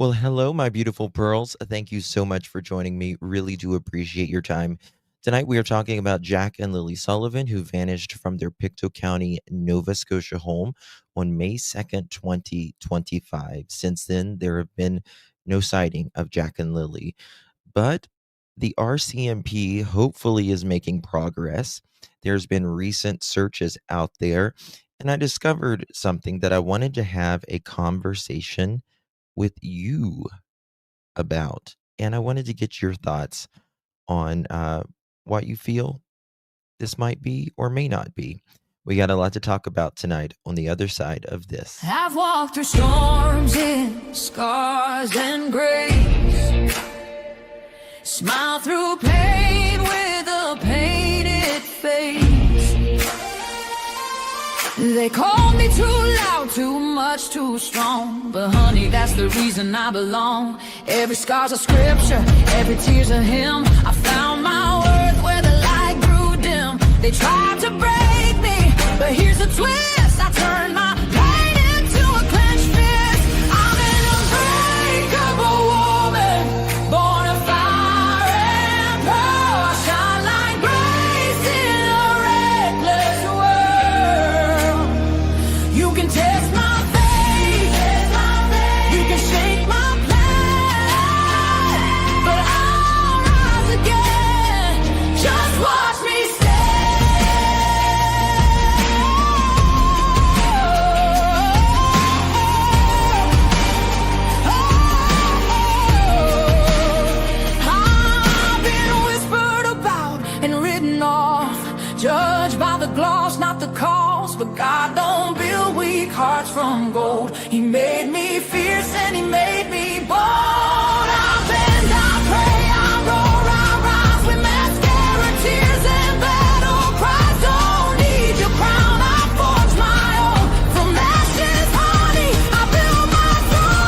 Well, hello, my beautiful pearls. Thank you so much for joining me. Really do appreciate your time. Tonight, we are talking about Jack and Lilly Sullivan, who vanished from their Pictou County, Nova Scotia home on May 2nd, 2025. Since then, there have been no sighting of Jack and Lilly, but the RCMP hopefully is making progress. There's been recent searches out there, and I discovered something that I wanted to have a conversation with you about. And I wanted to get your thoughts on what you feel this might be or may not be. We got a lot to talk about tonight on the other side of this. I've walked through storms in scars and grace, smile through pain with a painted face. They called me too loud, too much, too strong, but honey, that's the reason I belong. Every scar's a scripture, every tear's a hymn. I found my worth where the light grew dim. They tried to break me, but here's the twist. I turned my pain into a clenched fist. I'm an unbreakable woman, born of fire and pearl. I shine like grace in a reckless world. You can test my faith, you can shake my plan, but I'll rise again. Just watch me I've been whispered about and written off, judged by the gloss, not the cause. But God don't build weak hearts from gold. He made me fierce and he made me bold. I bend, I pray, I roar, I rise with mascara, tears and battle cries. Don't need your crown, I forge my own. From ashes, honey, I build my throne.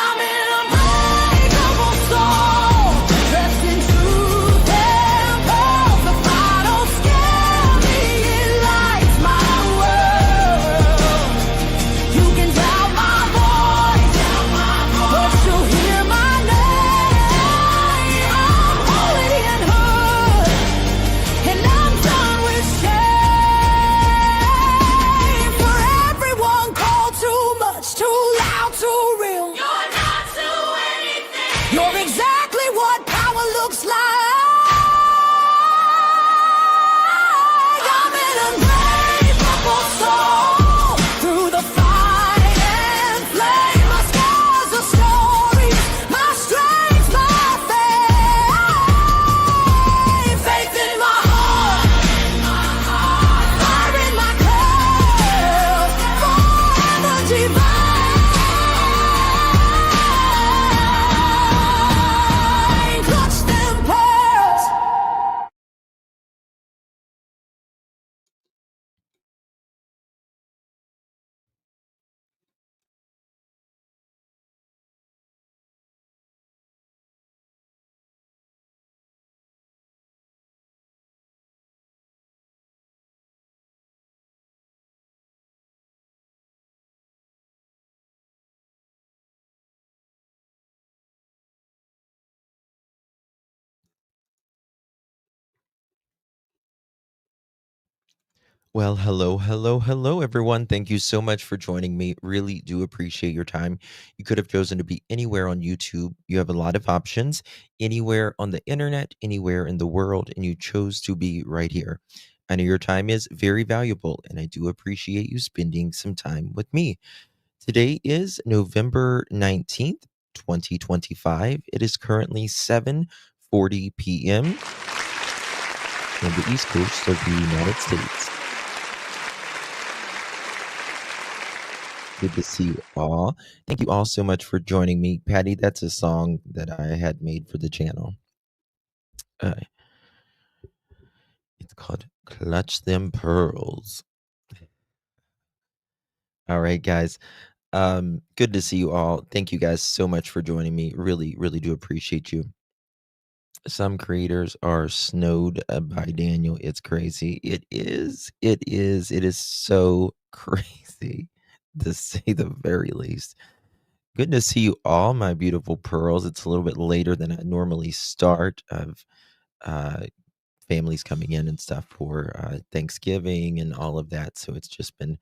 I'm an unbreakable soul, dressed in truth and pearls. The fire don't scare me, it lights my world. You can doubt my voice, but you'll hear my name. I'm holy and hood, and I'm done with shame. For everyone called too much, too loud, too real. You're not to anything. You're exactly what power looks like. I'm an unbreakable soul, through the fight and flame. My scars are stories, my strength, my faith. Faith in my heart, fire in my clothes, forever divine. Clutch them pearls. Well, hello, everyone. Thank you so much for joining me. Really do appreciate your time. You could have chosen to be anywhere on YouTube. You have a lot of options, anywhere on the internet, anywhere in the world, and you chose to be right here. I know your time is very valuable, and I do appreciate you spending some time with me. Today is November 19th, 2025. It is currently 7:40 p.m. on the East Coast of the United States. Good to see you all. Thank you all so much for joining me. Patty, that's a song that I had made for the channel. Uh, it's called Clutch Them Pearls. All right, guys. Good to see you all. Thank you guys so much for joining me. Really, really do appreciate you. Some creators are snowed by Daniel. It's crazy. It is so crazy. to say the very least. Good to see you all, my beautiful pearls. It's a little bit later than I normally start. Of uh, families coming in and stuff for Thanksgiving and all of that. So it's just been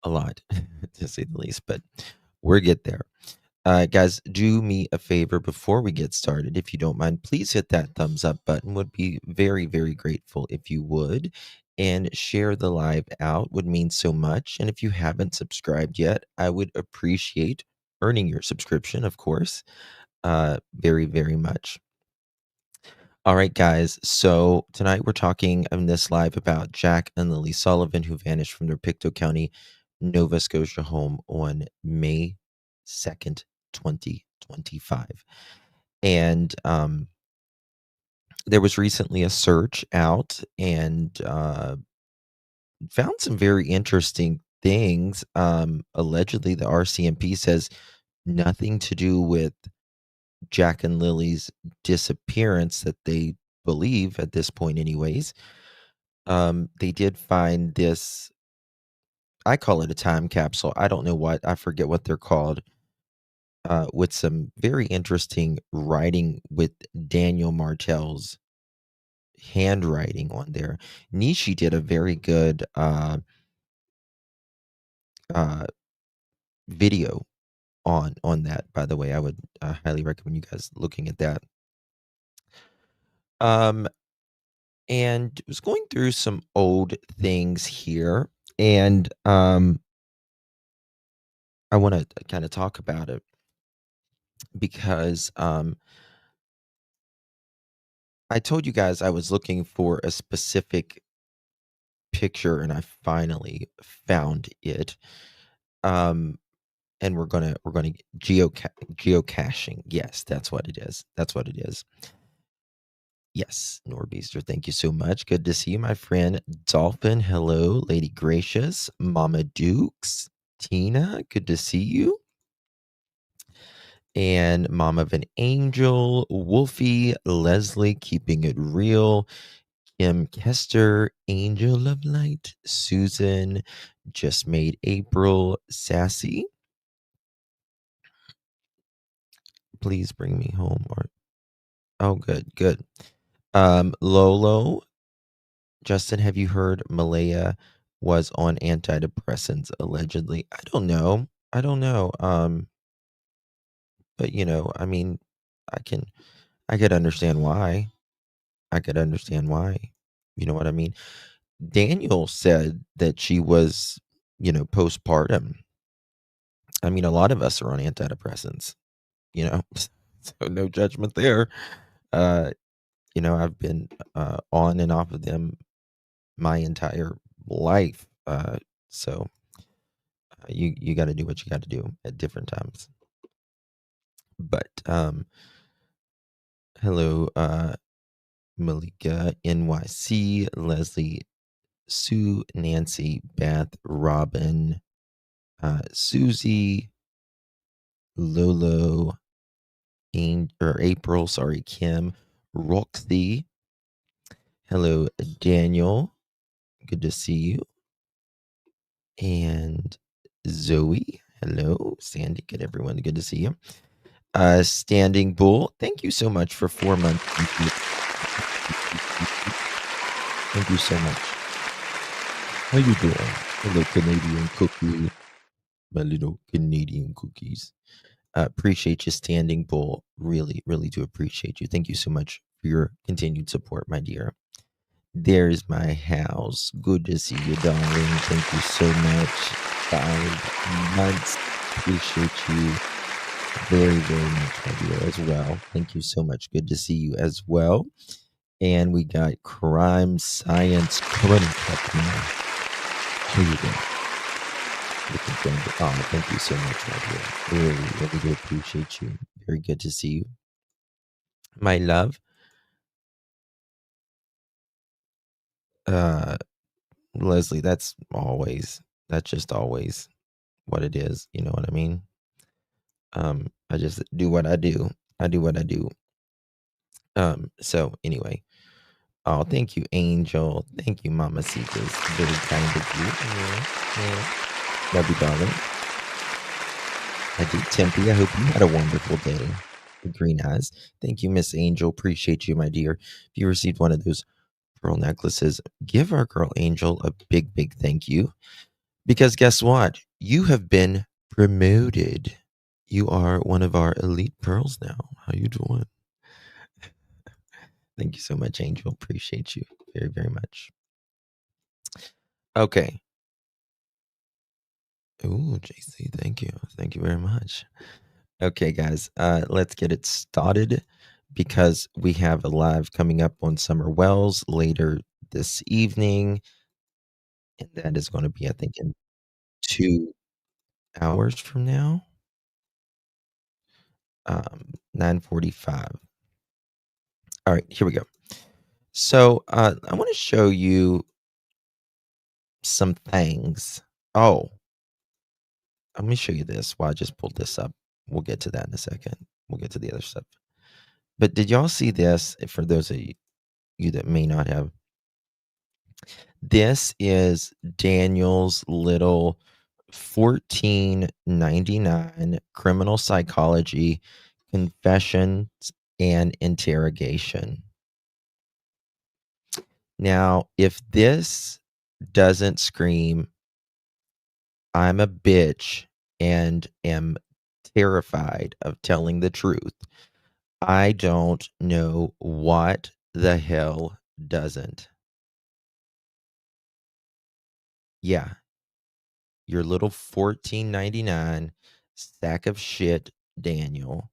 a lot, to say the least. But we'll get there. Guys, do me a favor before we get started. If you don't mind, please hit that thumbs up button. Would be very, very grateful if you would. And share the live out would mean so much. And if you haven't subscribed yet, I would appreciate earning your subscription, of course, very, very much. All right, guys. So tonight we're talking in this live about Jack and Lilly Sullivan, who vanished from their Pictou County, Nova Scotia home on May 2nd, 2025. And there was recently a search out and found some very interesting things. Allegedly, the RCMP says nothing to do with Jack and Lily's disappearance that they believe at this point, anyways. They did find this, I call it a time capsule. I don't know what, I forget what they're called, with some very interesting writing with Daniel Martel's handwriting on there. Nishi did a very good video on that, by the way. I would highly recommend you guys looking at that. And was going through some old things here, and I want to kind of talk about it because I told you guys I was looking for a specific picture, and I finally found it. And we're gonna geocaching. Yes, that's what it is. That's what it is. Yes, Norbeaster, thank you so much. Good to see you, my friend. Dolphin, hello. Lady Gracious, Mama Dukes, Tina, good to see you. And Mom of an Angel, Wolfie, Leslie, keeping it real, Kim Kester, Angel of Light, Susan, just made April, Sassy. Please bring me home. Or oh, good. Lolo, Justin, have you heard Malaya was on antidepressants allegedly? I don't know. But I mean, I could understand why. You know what I mean? Daniel said that she was, postpartum. I mean, a lot of us are on antidepressants, so no judgment there. I've been on and off of them my entire life. So you got to do what you got to do at different times. But hello, Malika, NYC, Leslie, Sue, Nancy, Beth, Robin, Susie, Lolo, April, sorry, Kim, Roxy. Hello, Daniel. Good to see you. And Zoe. Hello, Sandy. Good, everyone. Good to see you. Standing Bull. Thank you so much for 4 months. Thank you so much. How you doing? Hello, Canadian cookie. My little Canadian cookies. Appreciate you, Standing Bull. Really, really do appreciate you. Thank you so much for your continued support, my dear. There's my house. Good to see you, darling. Thank you so much. 5 months. Appreciate you very, very much, my dear, as well. Thank you so much. Good to see you as well. And we got Crime Science coming up now. How you doing? Oh, thank you so much, my dear. Really, really do appreciate you. Very good to see you. My love. Leslie, that's just always what it is. You know what I mean? I just do what I do. So anyway. Oh, thank you, Angel. Thank you, Mama Citas. Very kind of you. Yeah. Love you, darling. I did, Tempe. I hope you had a wonderful day. Green eyes. Thank you, Miss Angel. Appreciate you, my dear. If you received one of those pearl necklaces, give our girl Angel a big, big thank you. Because guess what? You have been promoted. You are one of our elite pearls now. How you doing? Thank you so much, Angel. Appreciate you very, very much. Okay. Ooh, JC, thank you. Thank you very much. Okay, guys, let's get it started because we have a live coming up on Summer Wells later this evening. And that is going to be, I think, in 2 hours from now, 9:45. All right, here we go. So I want to show you some things. Oh, let me show you this. Well, I just pulled this up. We'll get to that in a second. We'll get to the other stuff. But did y'all see this? For those of you that may not have, this is Daniel's little 1499 criminal psychology confessions and interrogation. Now, if this doesn't scream, I'm a bitch and am terrified of telling the truth, I don't know what the hell doesn't. Yeah, your little 1499 sack of shit, Daniel.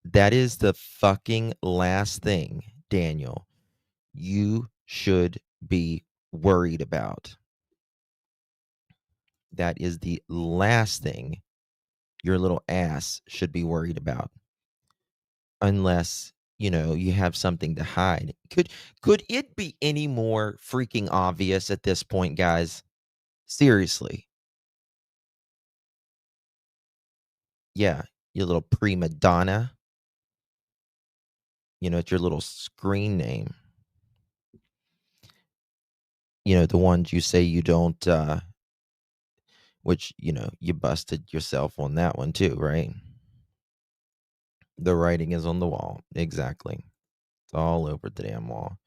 That is the fucking last thing, Daniel, you should be worried about. That is the last thing your little ass should be worried about. Unless, you have something to hide. Could it be any more freaking obvious at this point, guys? Seriously. Yeah, you little prima donna. It's your little screen name. The ones you say you don't, which, you busted yourself on that one too, right? The writing is on the wall. Exactly. It's all over the damn wall.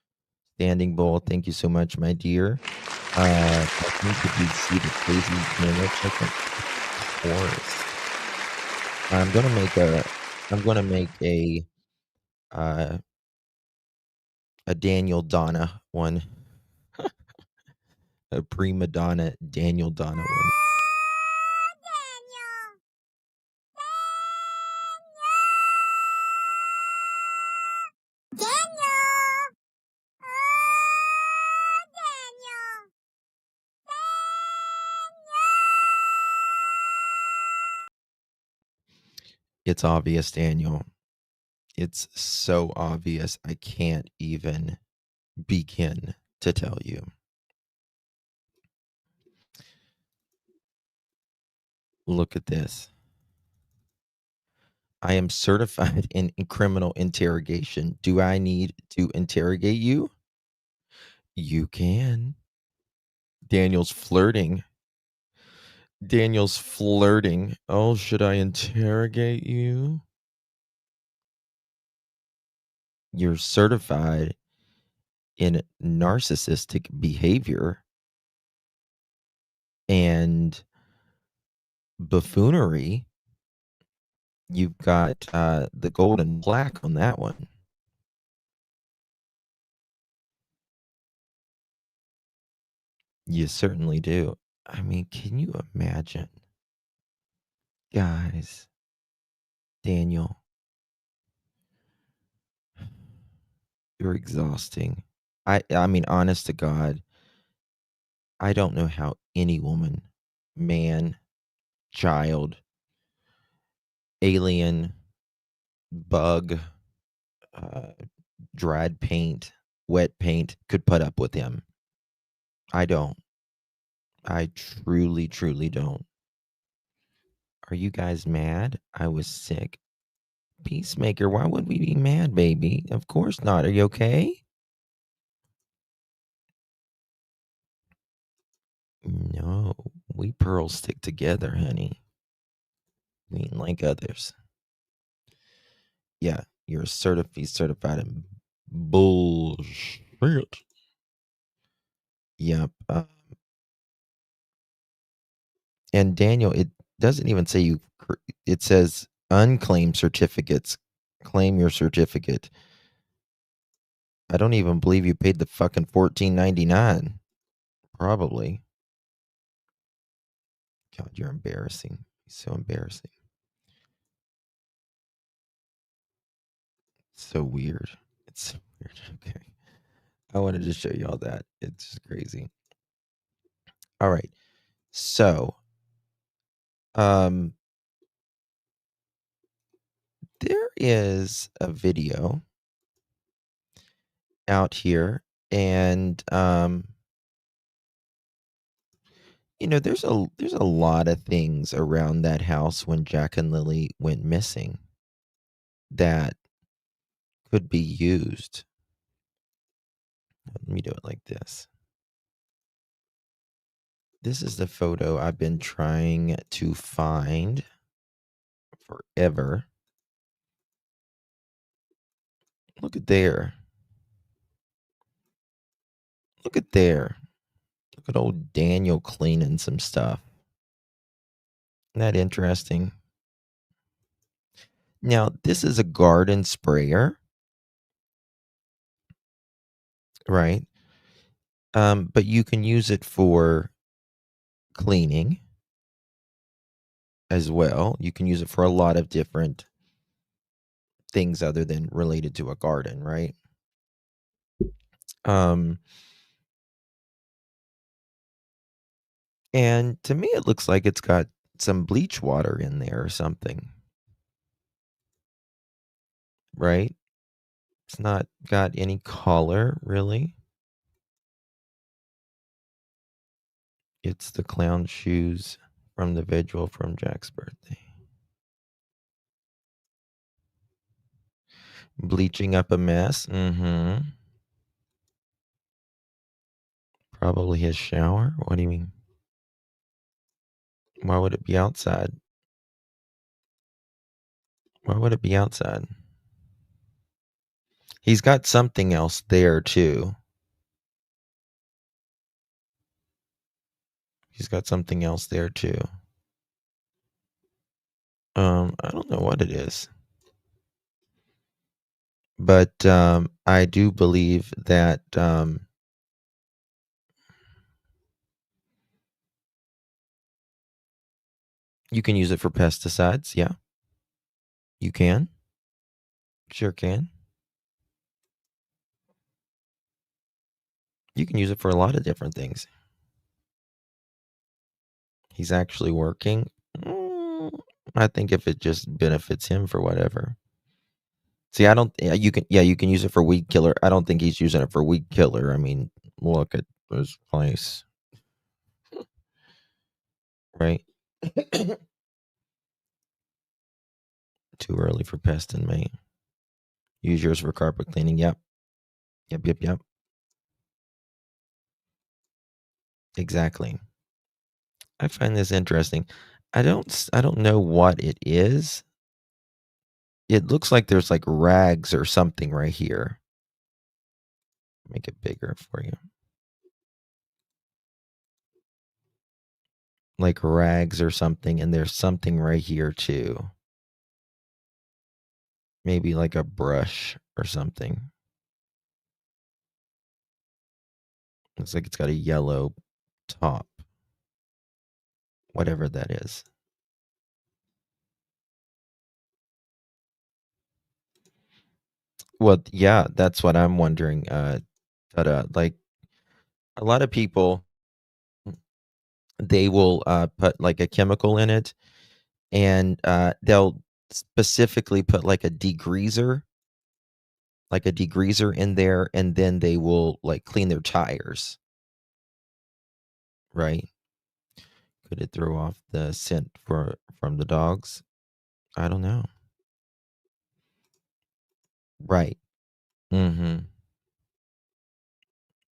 Standing Bull, thank you so much, my dear. Kathleen, could you see the crazy camera chicken? Of course. I'm gonna make a Daniel Donna one. A prima donna Daniel Donna one. It's obvious, Daniel. It's so obvious. I can't even begin to tell you. Look at this. I am certified in criminal interrogation. Do I need to interrogate you? You can. Daniel's flirting. Daniel's flirting. Oh, should I interrogate you? You're certified in narcissistic behavior and buffoonery. You've got the golden plaque on that one. You certainly do. I mean, can you imagine? Guys, Daniel, you're exhausting. I mean, honest to God, I don't know how any woman, man, child, alien, bug, uh, dried paint, wet paint could put up with him. I don't. I truly, truly don't. Are you guys mad? I was sick. Peacemaker, why would we be mad, baby? Of course not. Are you okay? No. We pearls stick together, honey. We ain't like others. Yeah, you're certified in bullshit. Yep. And Daniel, it doesn't even say it says unclaimed certificates. Claim your certificate. I don't even believe you paid the fucking $14.99. Probably. God, you're embarrassing. So embarrassing. So weird. It's so weird. Okay. I wanted to show you all that. It's just crazy. All right. So, there is a video out here, and there's a lot of things around that house when Jack and Lily went missing that could be used. Let me do it like this. This is the photo I've been trying to find forever. Look at there. Look at there. Look at old Daniel cleaning some stuff. Isn't that interesting? Now, this is a garden sprayer, right? But you can use it for cleaning as well. You can use it for a lot of different things other than related to a garden, right? And to me, it looks like it's got some bleach water in there or something, right? It's not got any color, really. It's the clown shoes from the vigil from Jack's birthday. Bleaching up a mess. Mm-hmm. Probably his shower. What do you mean? Why would it be outside? Why would it be outside? He's got something else there too. He's got something else there too. I don't know what it is. But I do believe that you can use it for pesticides. Yeah, you can. Sure can. You can use it for a lot of different things. He's actually working. I think if it just benefits him for whatever. See, I don't. You can use it for weed killer. I don't think he's using it for weed killer. I mean, look at this place, right? Too early for pest in May. Use yours for carpet cleaning. Yep. Yep. Exactly. I find this interesting. I don't know what it is. It looks like there's like rags or something right here. Make it bigger for you. Like rags or something, and there's something right here too. Maybe like a brush or something. Looks like it's got a yellow top. Whatever that is. Well, yeah, that's what I'm wondering. Like a lot of people, they will put like a chemical in it, and they'll specifically put like a degreaser in there, and then they will like clean their tires, right? Could it throw off the scent from the dogs? I don't know. Right.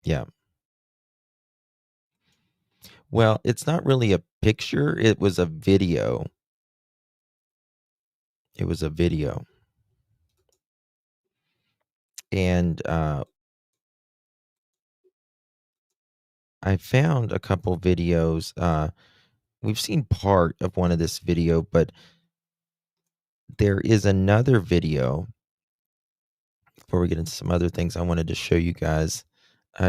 Yeah. Well, it's not really a picture, it was a video. It was a video. And, I found a couple videos, we've seen part of one of this video, but there is another video before we get into some other things I wanted to show you guys,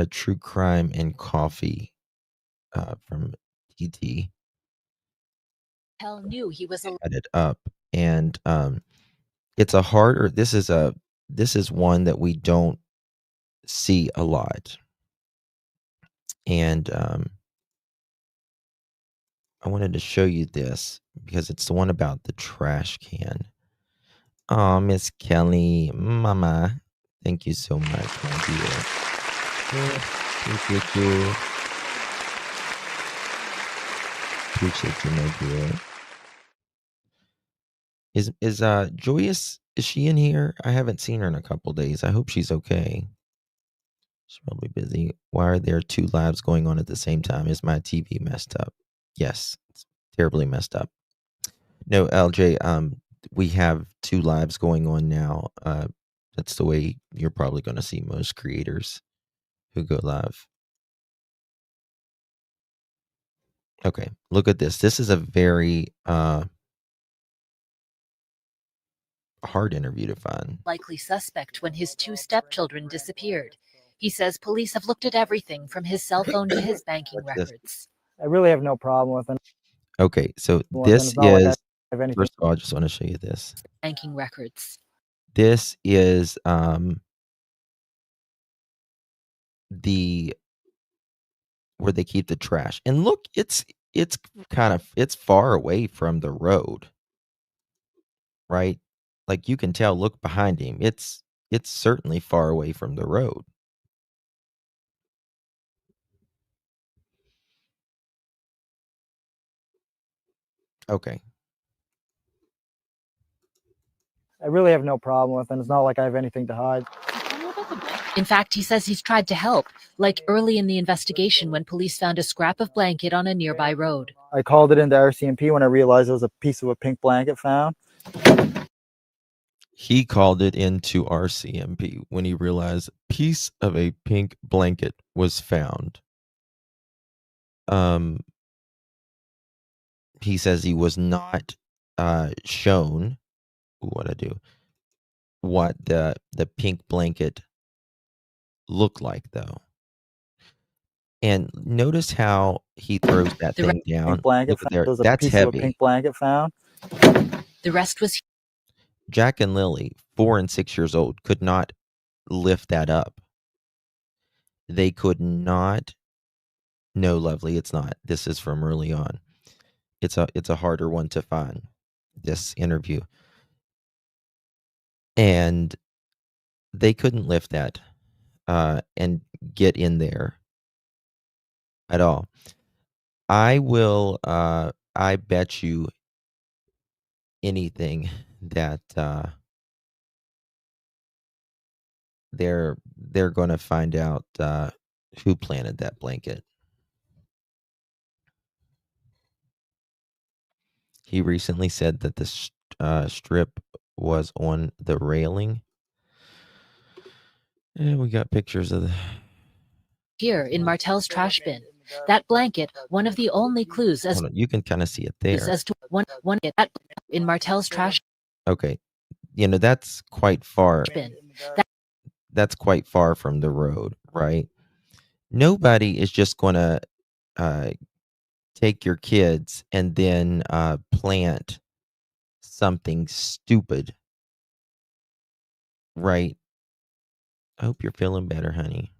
True Crime and Coffee, from TT. Hell knew he was Had it up, and, it's a harder this is one that we don't see a lot, and, I wanted to show you this because it's the one about the trash can. Oh, Miss Kelly, mama, thank you so much, my dear. Appreciate you. Appreciate you, my dear. Is Joyous, is she in here? I haven't seen her in a couple days. I hope she's okay. She's probably busy. Why are there two lives going on at the same time? Is my TV messed up? Yes, it's terribly messed up. No, LJ, we have two lives going on now. That's the way you're probably going to see most creators who go live. Okay, look at this. This is a very hard interview to find. likely suspect when his two stepchildren disappeared. He says police have looked at everything from his cell phone to his banking What's this? records. I really have no problem with it. Okay, so Well, this it's not like I is, have anything. first of all, I just want to show you this. Banking records. This is the where they keep the trash. And look, it's kind of, it's far away from the road. Right? Like you can tell, look behind him. It's certainly far away from the road. Okay. I really have no problem with it. It's not like I have anything to hide. In fact, he says he's tried to help, like early in the investigation when police found a scrap of blanket on a nearby road. I called it into RCMP when I realized it was a piece of a pink blanket found. He called it into RCMP when he realized a piece of a pink blanket was found. He says he was not shown what I do, what the pink blanket looked like though. And notice how he throws that thing down. Pink blanket Look at there. found. There was a That's piece heavy. of a pink blanket found. The rest was Jack and Lily, 4 and 6 years old, could not lift that up. They could not. No, lovely, it's not. This is from early on. It's a harder one to find, this interview. And they couldn't lift that and get in there at all. I will I bet you anything that they're going to find out who planted that blanket. He recently said that the strip was on the railing. And we got pictures of the here in Martel's trash bin. That blanket, one of the only clues as you can kind of see it there. as to one that in Martel's trash Okay. You know, that's quite far. bin. That's quite far from the road, right? Nobody is just going to take your kids and then plant something stupid, right? I hope you're feeling better, honey.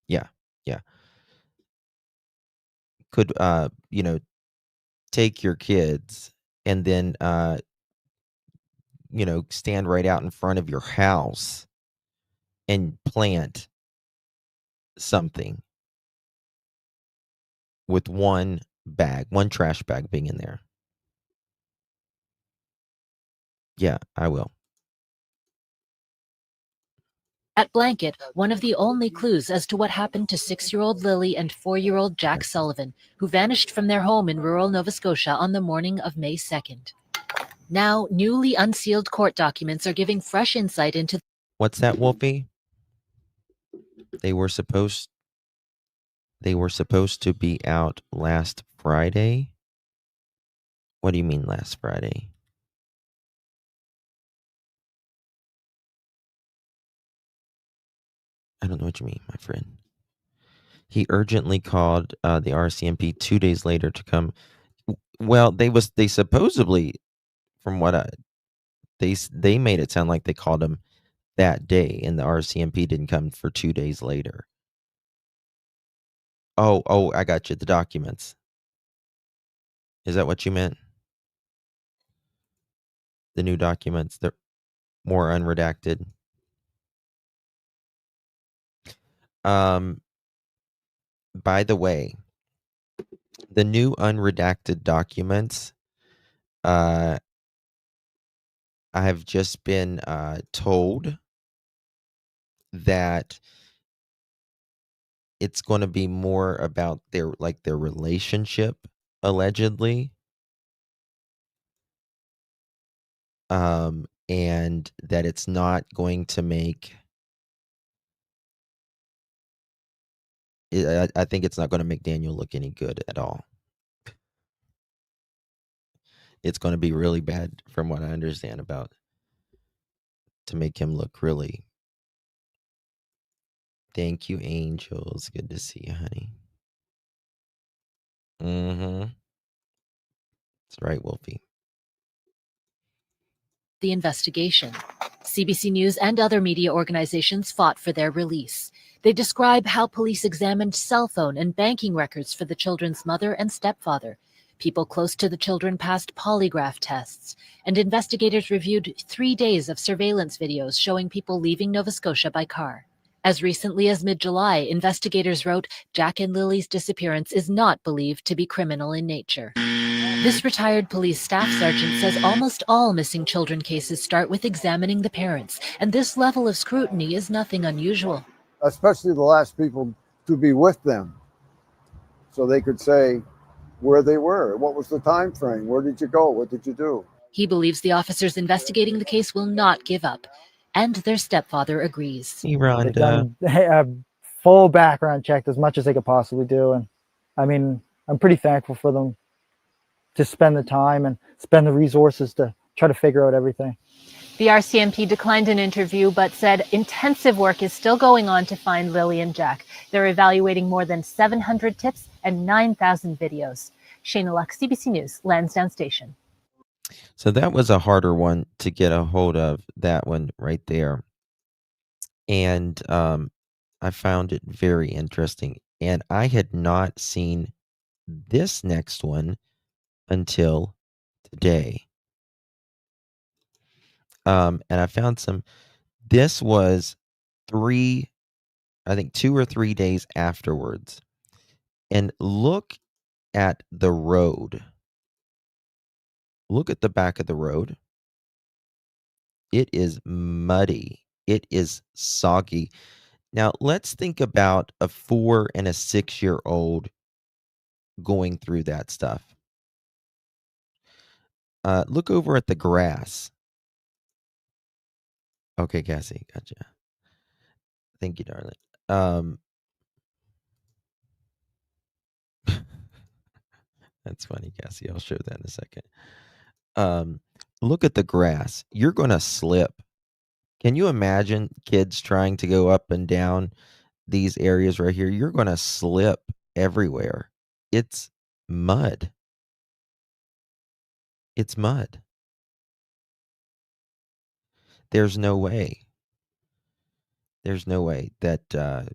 Yeah, yeah. Could you know, take your kids and then you know, stand right out in front of your house and plant something with one trash bag being in there. Yeah, I will. At Blanket, one of the only clues as to what happened to 6-year-old Lilly and 4-year-old Jack Sullivan, who vanished from their home in rural Nova Scotia on the morning of May 2nd. Now, newly unsealed court documents are giving fresh insight into... What's that, Wolfie? They were supposed to be out last Friday. What do you mean last Friday? I don't know what you mean, my friend. He urgently called the RCMP 2 days later to come. Well, they supposedly, from what they made it sound like they called him that day, and the RCMP didn't come for 2 days later. Oh, I got you. The documents. Is that what you meant? The new documents, they're more unredacted. By the way, the new unredacted documents, I have just been told that it's going to be more about their relationship, allegedly, and that it's not going to make... I think it's not going to make Daniel look any good at all. It's going to be really bad, from what I understand, about to make him look really... Thank you, Angels. Good to see you, honey. That's right, Wolfie. The investigation. CBC News and other media organizations fought for their release. They describe how police examined cell phone and banking records for the children's mother and stepfather. People close to the children passed polygraph tests, and investigators reviewed 3 days of surveillance videos showing people leaving Nova Scotia by car. As recently as mid-July, investigators wrote, Jack and Lilly's disappearance is not believed to be criminal in nature. This retired police staff sergeant says almost all missing children cases start with examining the parents, and this level of scrutiny is nothing unusual. Especially the last people to be with them, so they could say where they were, what was the time frame, where did you go, what did you do. He believes the officers investigating the case will not give up, and their stepfather agrees. They've done a full background check, as much as they could possibly do, and I mean, I'm pretty thankful for them to spend the time and spend the resources to try to figure out everything. The RCMP declined an interview, but said intensive work is still going on to find Lilly and Jack. They're evaluating more than 700 tips and 9,000 videos. Shayna Luck, CBC News, Lansdowne Station. So that was a harder one to get a hold of, that one right there. And I found it very interesting. And I had not seen this next one until today. And I found some... This was 2 or 3 days afterwards. And look at the road. Look at the back of the road. It is muddy. It is soggy. Now, let's think about a 4 and a 6-year-old going through that stuff. Look over at the grass. Okay, Cassie, gotcha. Thank you, darling. That's funny, Cassie. I'll show that in a second. Look at the grass. You're going to slip. Can you imagine kids trying to go up and down these areas right here? You're going to slip everywhere. It's mud. It's mud. There's no way. There's no way that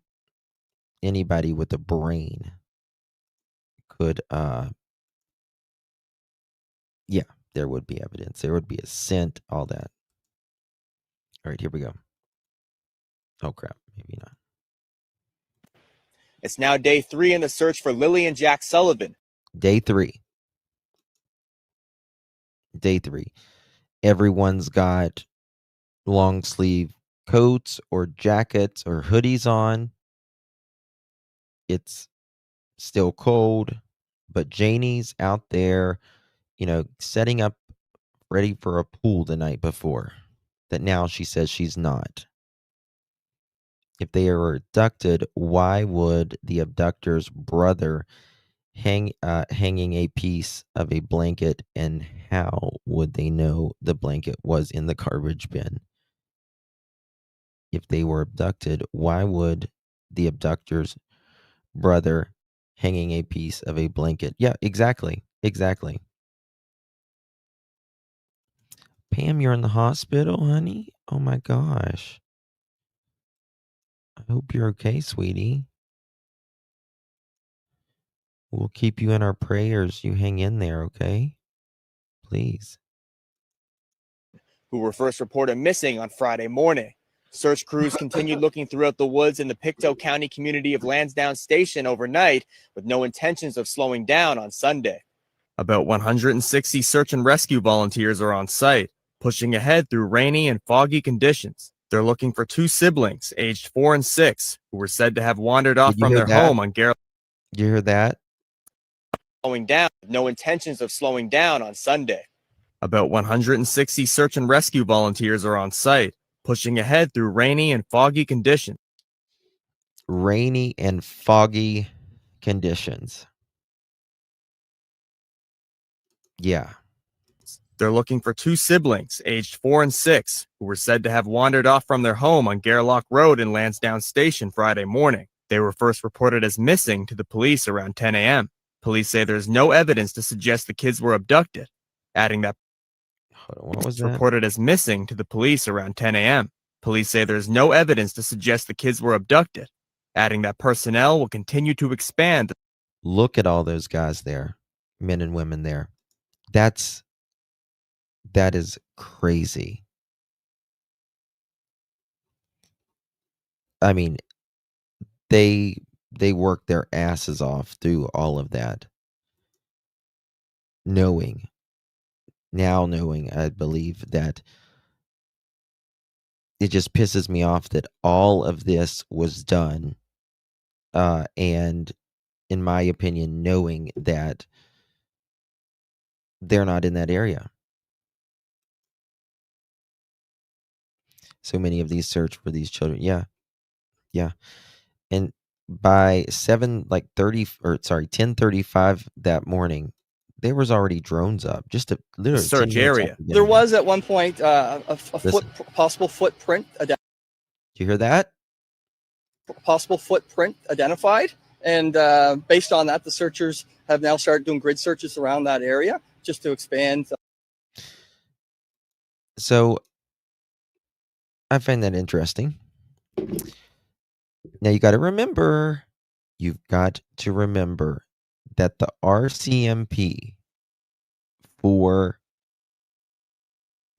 anybody with a brain could... yeah, there would be evidence. There would be a scent, all that. All right, here we go. Oh, crap. Maybe not. It's now day 3 in the search for Lilly and Jack Sullivan. Day 3. Day 3. Everyone's got long sleeve coats or jackets or hoodies on. It's still cold, but Janie's out there, setting up ready for a pool the night before that now she says she's not. If they are abducted, why would the abductor's brother hanging a piece of a blanket, and how would they know the blanket was in the garbage bin? If they were abducted, why would the abductor's brother hanging a piece of a blanket? Yeah, exactly. Exactly. Pam, you're in the hospital, honey? Oh my gosh. I hope you're okay, sweetie. We'll keep you in our prayers. You hang in there, okay? Please. Who were first reported missing on Friday morning. Search crews continued looking throughout the woods in the Pictou County community of Lansdowne Station overnight, with no intentions of slowing down on Sunday. About 160 search and rescue volunteers are on site, pushing ahead through rainy and foggy conditions. They're looking for two siblings, aged 4 and 6, who were said to have wandered off Did you from hear their that? home on Gairloch. Did you hear that? Slowing down, with no intentions of slowing down on Sunday. About 160 search and rescue volunteers are on site, pushing ahead through rainy and foggy conditions. Rainy and foggy conditions. Yeah. They're looking for two siblings, aged 4 and 6, who were said to have wandered off from their home on Gairloch Road in Lansdowne Station Friday morning. They were first reported as missing to the police around 10 a.m. Police say there's no evidence to suggest the kids were abducted, adding that What was that? reported as missing to the police around 10 a.m. Police say there's no evidence to suggest the kids were abducted, adding that personnel will continue to expand. Look at all those guys there, men and women there. That is crazy. I mean, they work their asses off through all of that. Knowing, I believe that it just pisses me off that all of this was done, and in my opinion, knowing that they're not in that area. So many of these search for these children. Yeah. Yeah. And by 10:35 that morning, there was already drones up. Just a literally 10 Search minutes area. after There getting was at one point Listen. possible footprint Do you hear that? identified, and based on that, the searchers have now started doing grid searches around that area just to expand. So I find that interesting. Now you've got to remember that the RCMP for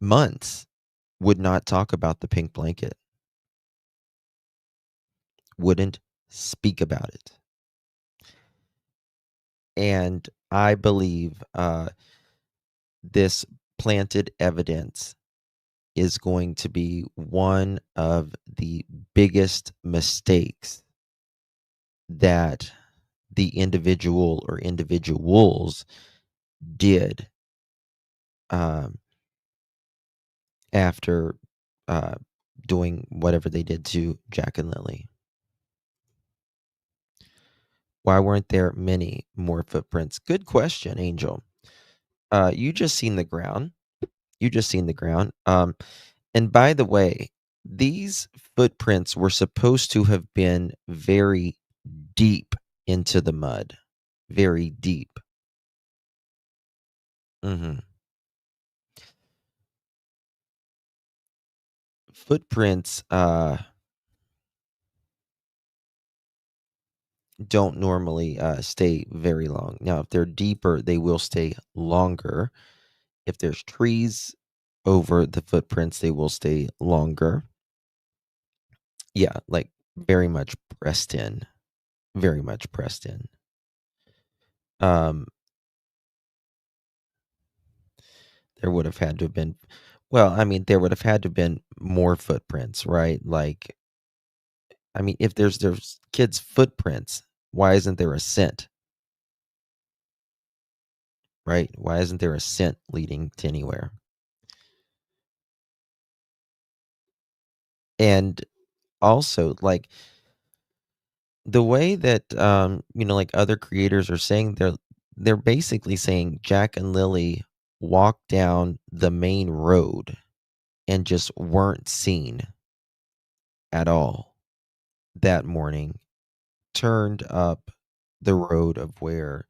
months would not talk about the pink blanket, wouldn't speak about it. And I believe this planted evidence is going to be one of the biggest mistakes that the individual or individuals did after doing whatever they did to Jack and Lily. Why weren't there many more footprints? Good question, Angel. You just seen the ground. And by the way, these footprints were supposed to have been very deep into the mud. Very deep. Footprints don't normally stay very long. Now, if they're deeper, they will stay longer. If there's trees over the footprints, they will stay longer. Yeah, like very much pressed in. Very much pressed in. There would have had to have been. Well, I mean, there would have had to have been more footprints, right? Like, I mean, if there's kids' footprints, why isn't there a scent? Right? Why isn't there a scent leading to anywhere? And also, like the way that like other creators are saying, they're basically saying Jack and Lily walked down the main road and just weren't seen at all that morning, turned up the road of where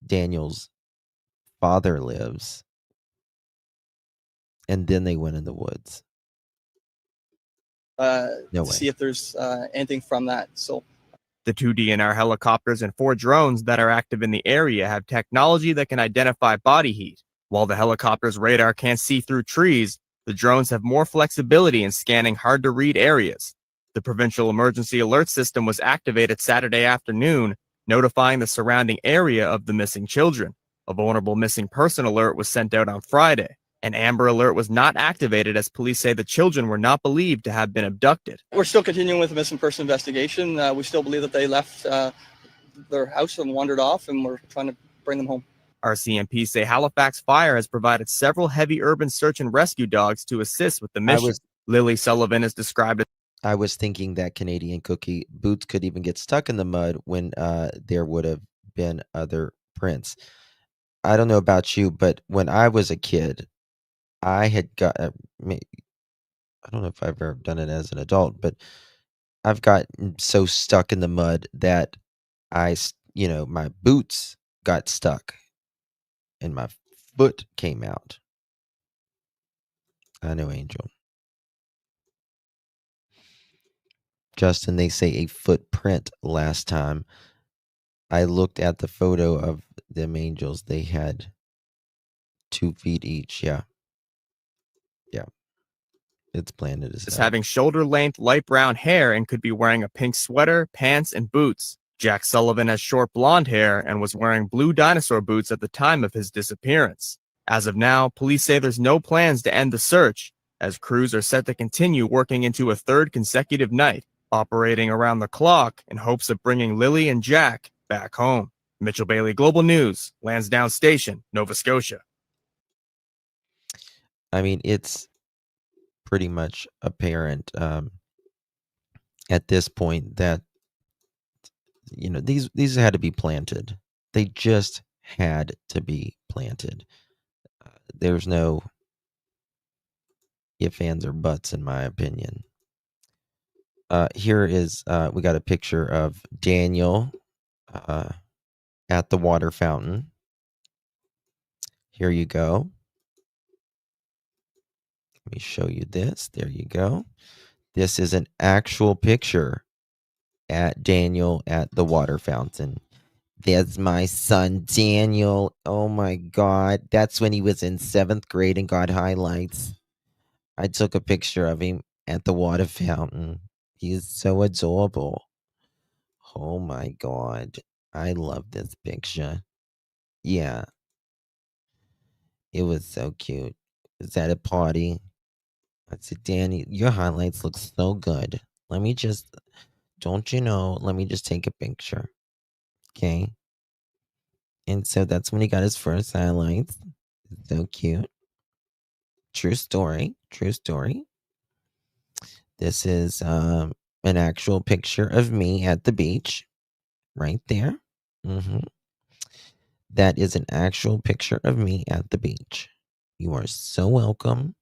Daniel's father lives, and then they went in the woods. No to way. see if there's anything from that. So The 2 DNR helicopters and 4 drones that are active in the area have technology that can identify body heat. While the helicopter's radar can't see through trees, the drones have more flexibility in scanning hard-to-read areas. The provincial emergency alert system was activated Saturday afternoon, notifying the surrounding area of the missing children. A vulnerable missing person alert was sent out on Friday. An Amber Alert was not activated as police say the children were not believed to have been abducted. we're still continuing with the missing person investigation. We still believe that they left their house and wandered off, and we're trying to bring them home. RCMP say Halifax Fire has provided several heavy urban search and rescue dogs to assist with the mission. Lilly Sullivan is described as I was thinking that Canadian cookie boots could even get stuck in the mud when there would have been other prints. I don't know about you, but when I was a kid, I had got. I don't know if I've ever done it as an adult, but I've gotten so stuck in the mud that my boots got stuck and my foot came out. I know, Angel. Justin, they say a footprint last time. I looked at the photo of them angels. They had 2 feet each. Yeah. Yeah. It's planted as hell. having shoulder-length light brown hair and could be wearing a pink sweater, pants, and boots. Jack Sullivan has short blonde hair and was wearing blue dinosaur boots at the time of his disappearance. As of now, police say there's no plans to end the search, as crews are set to continue working into a third consecutive night, operating around the clock in hopes of bringing Lily and Jack back home. Mitchell Bailey, Global News, Lansdowne Station, Nova Scotia. I mean, it's pretty much apparent at this point that these had to be planted. They just had to be planted. There's no ifs, ands, or buts, in my opinion. Here is we got a picture of Daniel at the water fountain. Here you go. Let me show you this. There you go. This is an actual picture at Daniel at the water fountain. There's my son, Daniel. Oh my God. That's when he was in 7th grade and got highlights. I took a picture of him at the water fountain. He is so adorable. Oh my God. I love this picture. Yeah. It was so cute. It was at a party. I said, Danny, your highlights look so good. Let me just take a picture. Okay. And so that's when he got his first highlights. So cute. True story. True story. This is an actual picture of me at the beach. Right there. That is an actual picture of me at the beach. You are so welcome.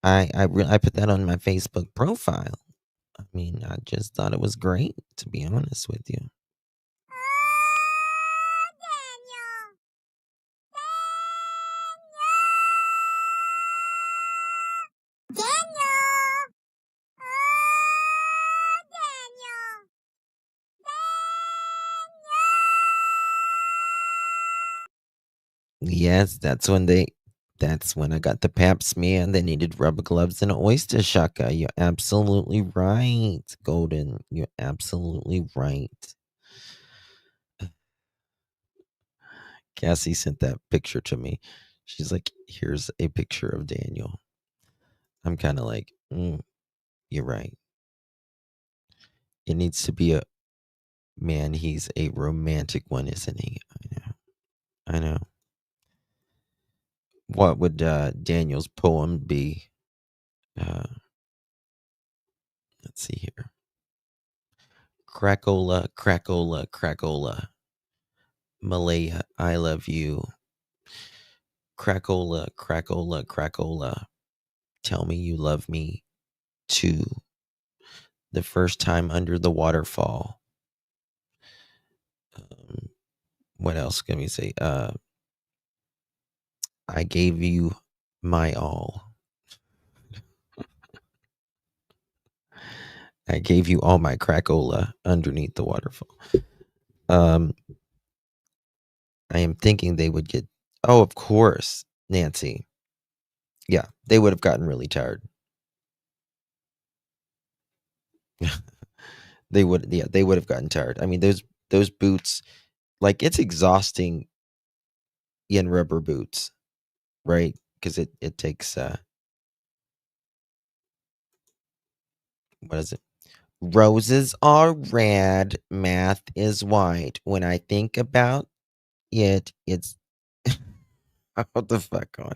I put that on my Facebook profile. I mean, I just thought it was great, to be honest with you. Yes, that's when I got the pap smear and they needed rubber gloves and an oyster shucker. You're absolutely right, Golden. You're absolutely right. Cassie sent that picture to me. She's like, here's a picture of Daniel. I'm kind of like, you're right. It needs to be a man. He's a romantic one, isn't he? I know. What would Daniel's poem be? Let's see here. Cracola, cracola, cracola. Malaya, I love you. Cracola, cracola, cracola. Tell me you love me too. The first time under the waterfall. What else can we say? I gave you my all. I gave you all my cracola underneath the waterfall. I am thinking they would get. Oh, of course, Nancy. Yeah, they would have gotten really tired. They would have gotten tired. I mean, those boots, like, it's exhausting in rubber boots, right? Because it takes what is it? Roses are red, math is white. When I think about it, it's what the fuck on.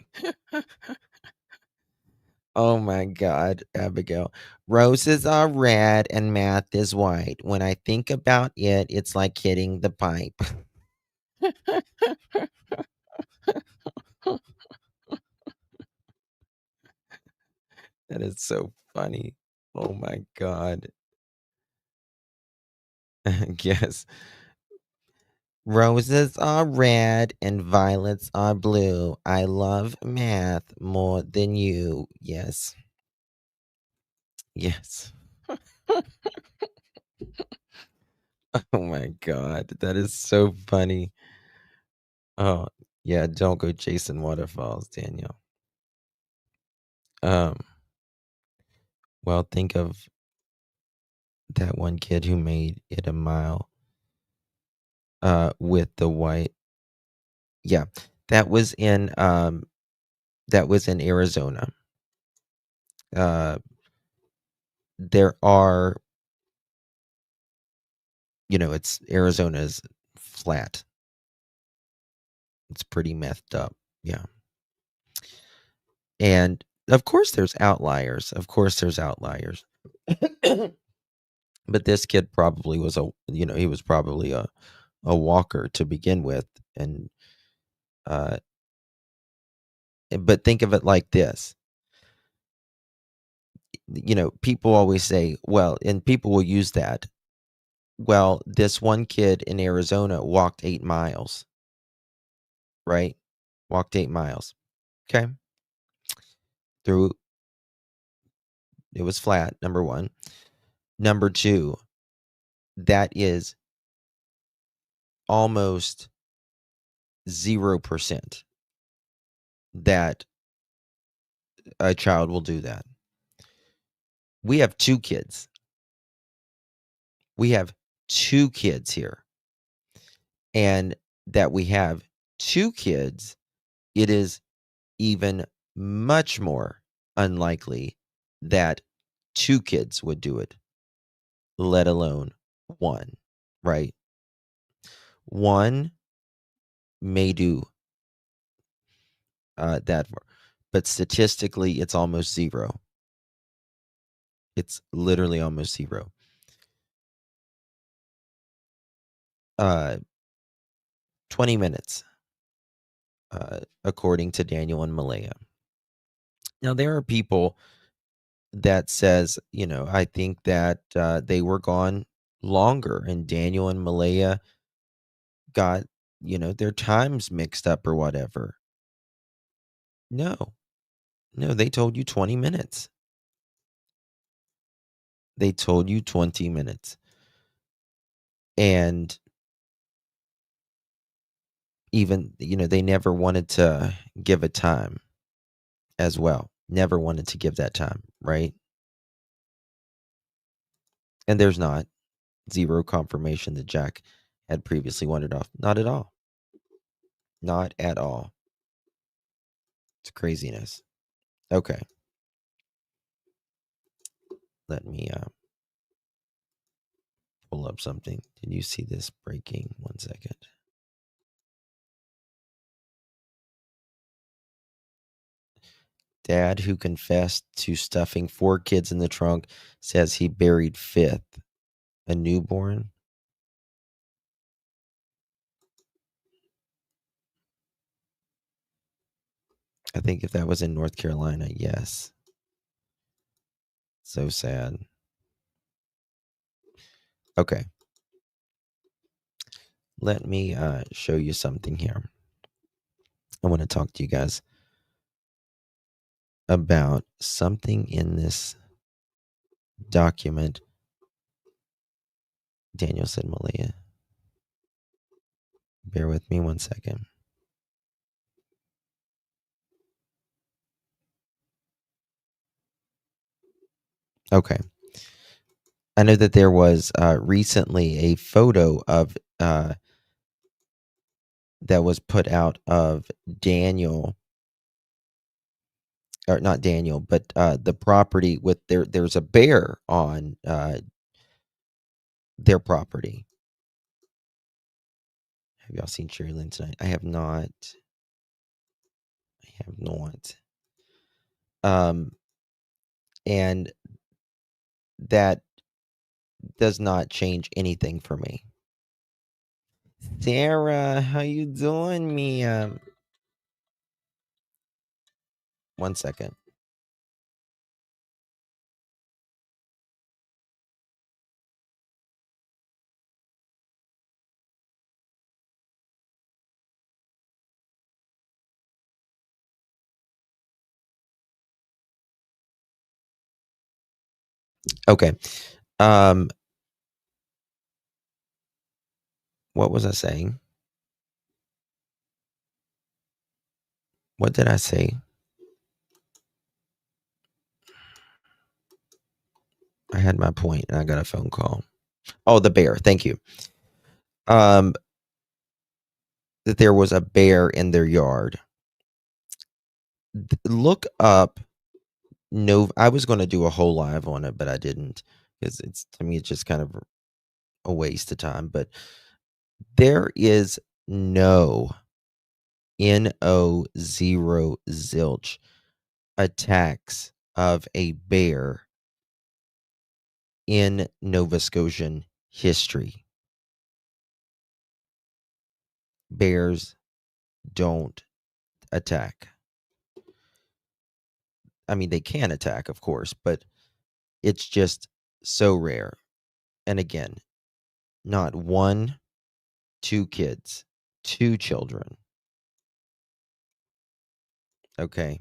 Oh my God, Abigail. Roses are red and math is white. When I think about it, it's like hitting the pipe. That is so funny. Oh my God. Yes. Roses are red and violets are blue. I love math more than you. Yes. Yes. Oh my God. That is so funny. Oh, yeah. Don't go chasing waterfalls, Daniel. Well, think of that one kid who made it a mile with the white. Yeah. That was in Arizona. There are, it's Arizona's flat. It's pretty methed up. Yeah. And of course there's outliers. But this kid probably was he was probably a walker to begin with. And but think of it like this. People always say, well, and people will use that. Well, this one kid in Arizona walked 8 miles. Right? Walked 8 miles. Okay? Through it was flat, number 1. Number 2, that is almost 0% that a child will do that. We have 2 kids. We have 2 kids here. And that we have 2 kids, it is even much more unlikely that 2 kids would do it, let alone 1, right? 1 may do that, but statistically, it's almost 0. It's literally almost 0. 20 minutes, according to Daniel and Malaya. Now, there are people that says, I think that they were gone longer and Daniel and Malaya got, their times mixed up or whatever. No, they told you 20 minutes. They told you 20 minutes. And even, they never wanted to give a time as well. Never wanted to give that time, right? And there's not 0 confirmation that Jack had previously wandered off. Not at all. Not at all. It's craziness. Okay. Let me pull up something. Did you see this breaking? 1 second. Dad who confessed to stuffing 4 kids in the trunk says he buried 5th, a newborn. I think if that was in North Carolina, yes. So sad. Okay. Let me show you something here. I want to talk to you guys about something in this document. Daniel said Malia. Bear with me 1 second. Okay. I know that there was recently a photo of that was put out of Daniel, or not Daniel, but the property with there's a bear on their property. Have y'all seen Sherry Lynn tonight? I have not. I have not. And that does not change anything for me. Sarah, how you doing, me? 1 second. Okay. What was I saying? What did I say? I had my point and I got a phone call. Oh, the bear. Thank you. That there was a bear in their yard. Look up. No, I was going to do a whole live on it, but I didn't because it's, to me, it's just kind of a waste of time. But there is no NO0 zilch attacks of a bear in Nova Scotian history. Bears don't attack. I mean, they can attack, of course, but it's just so rare. And again, not 1, 2 kids, 2 children. Okay.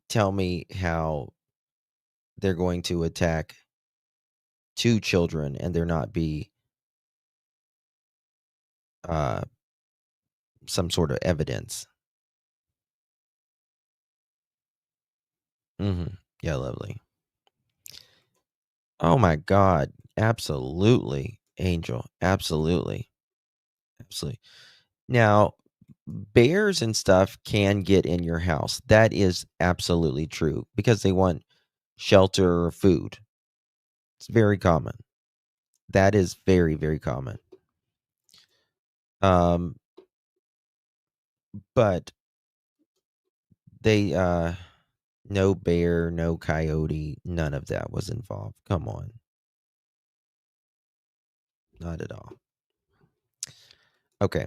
Tell me how they're going to attack 2 children and there not be some sort of evidence. Yeah, lovely. Oh my God. Absolutely, Angel. Absolutely. Absolutely. Now, bears and stuff can get in your house. That is absolutely true because they want shelter or food. It's very common. That is very, very common. But they no bear, no coyote, none of that was involved. Come on. Not at all. Okay.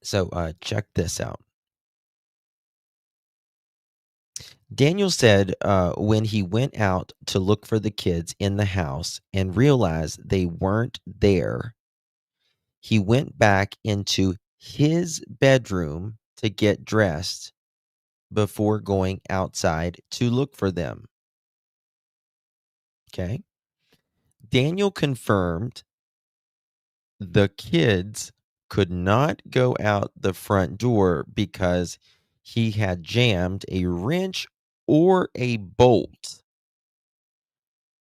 So check this out. Daniel said when he went out to look for the kids in the house and realized they weren't there, he went back into his bedroom to get dressed before going outside to look for them. Okay. Daniel confirmed the kids could not go out the front door because he had jammed a wrench or a bolt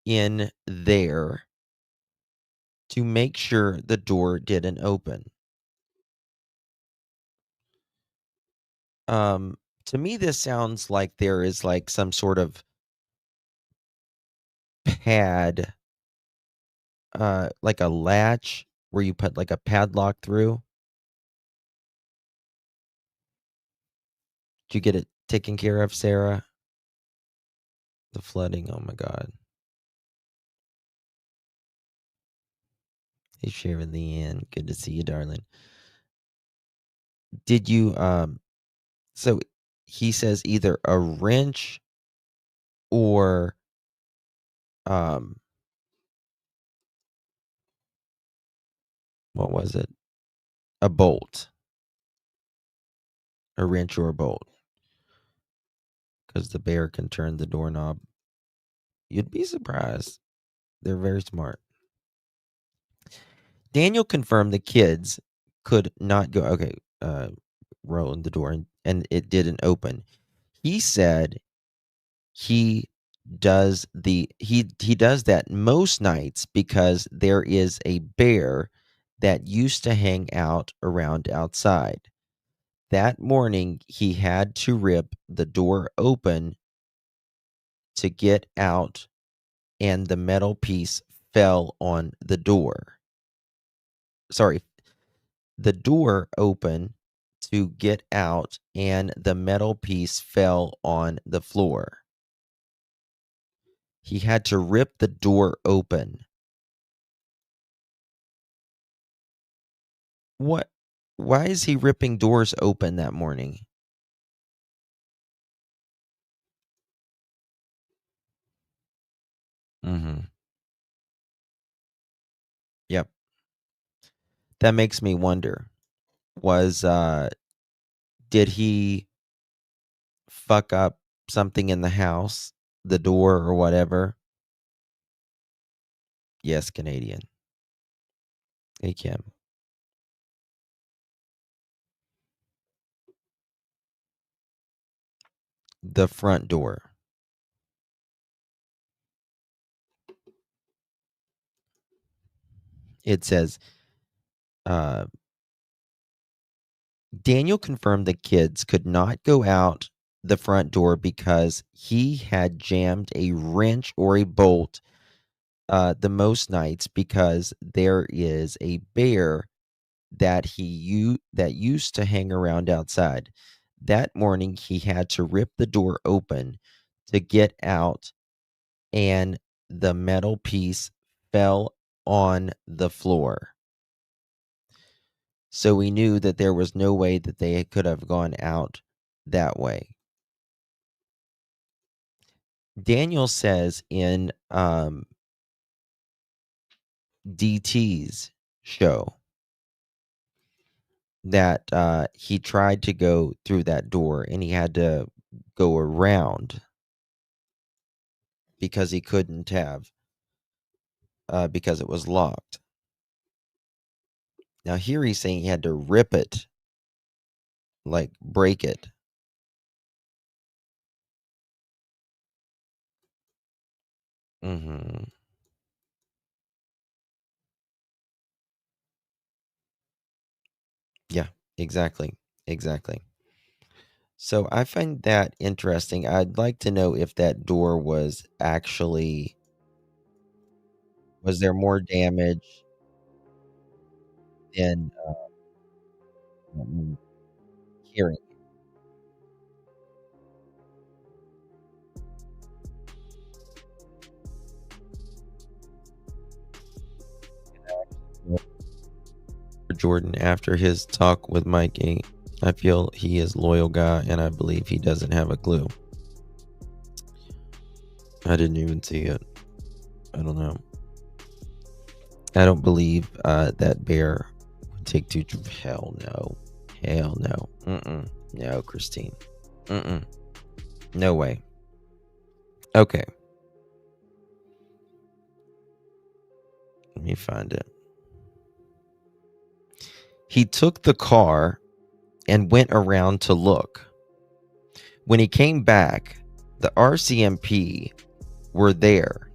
in there to make sure the door didn't open. To me, this sounds like there is like some sort of pad, like a latch where you put like a padlock through. Did you get it taken care of, Sarah? The flooding. Oh my God. Hey, Sharon Leanne. Good to see you, darling. Did you, so he says either a wrench or, what was it? A bolt. A wrench or a bolt. Because the bear can turn the doorknob. You'd be surprised. They're very smart. Daniel confirmed the kids could not go. Okay, rolling the door and it didn't open. He said he does that most nights because there is a bear that used to hang out around outside. That morning he had to rip the door open to get out, and the metal piece fell on the door. Sorry, the door open to get out, and the metal piece fell on the floor. He had to rip the door open. What? Why is he ripping doors open that morning? Mm-hmm. Yep. That makes me wonder. Did he fuck up something in the house, the door or whatever? Yes, Canadian. Hey, Kim. The front door. It says, Daniel confirmed the kids could not go out the front door because he had jammed a wrench or a bolt the most nights because there is a bear that used to hang around outside. That morning he had to rip the door open to get out, and the metal piece fell on the floor. So we knew that there was no way that they could have gone out that way. Daniel says in DT's show that he tried to go through that door and he had to go around because he couldn't have because it was locked. Now here he's saying he had to rip it, like break it. Mm-hmm. Yeah, exactly. Exactly. So I find that interesting. I'd like to know if that door was there more damage than hearing? For Jordan, after his talk with Mikey, I feel he is a loyal guy, and I believe he doesn't have a clue. I didn't even see it. I don't know. I don't believe that bear would take two. Hell no. Hell no. Mm-mm. No, Christine. Mm-mm. No way. Okay. Let me find it. He took the car and went around to look. When he came back, the RCMP were there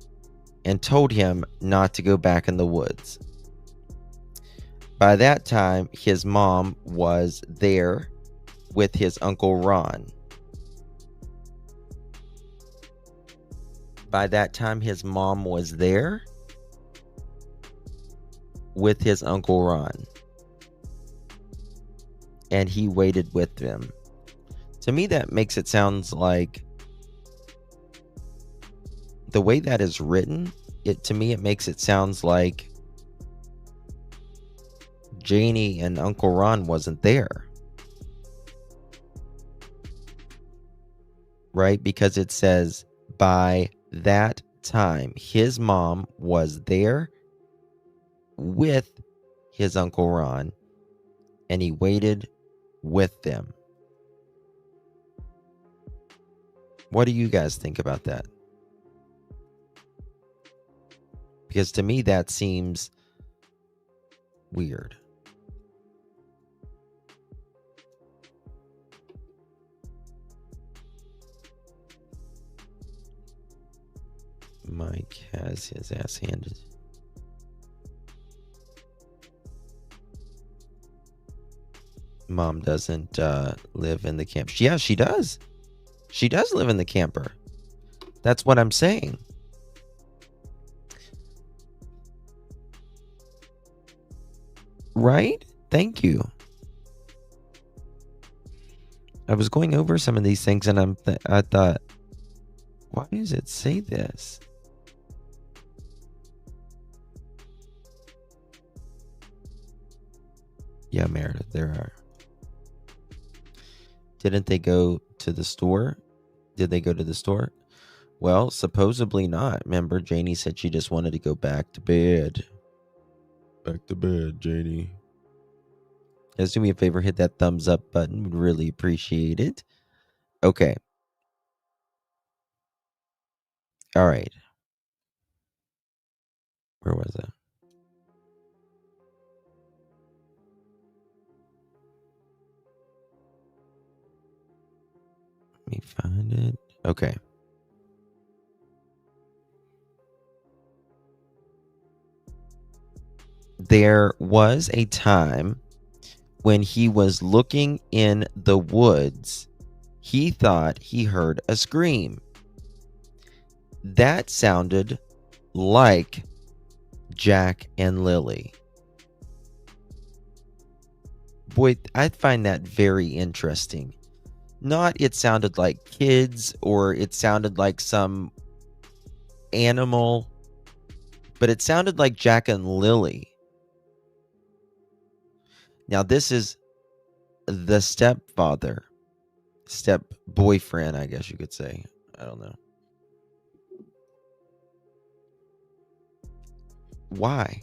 and told him not to go back in the woods. By that time, his mom was there with his Uncle Ron. By that time, his mom was there with his Uncle Ron. And he waited with them. To me, that makes it sound like, the way that is written, to me it makes it sounds like Janie and Uncle Ron wasn't there. Right? Because it says, by that time, his mom was there with his Uncle Ron, and he waited with them. What do you guys think about that? Because to me, that seems weird. Mike has his ass handed. Mom doesn't live in the camp. Yeah, she does. She does live in the camper. That's what I'm saying. Right? Thank you. I was going over some of these things, and I thought, why does it say this? Yeah, Meredith, there are. Didn't they go to the store? Did they go to the store? Well, supposedly not. Remember, Janie said she just wanted to go back to bed. Back to bed, Janie. Guys, do me a favor, hit that thumbs up button. Would really appreciate it. Okay. All right. Where was it? Let me find it. Okay. There was a time when he was looking in the woods. He thought he heard a scream. That sounded like Jack and Lilly. Boy, I find that very interesting. Not it sounded like kids or it sounded like some animal, but it sounded like Jack and Lilly. Now, this is the stepfather, step boyfriend, I guess you could say. I don't know. Why?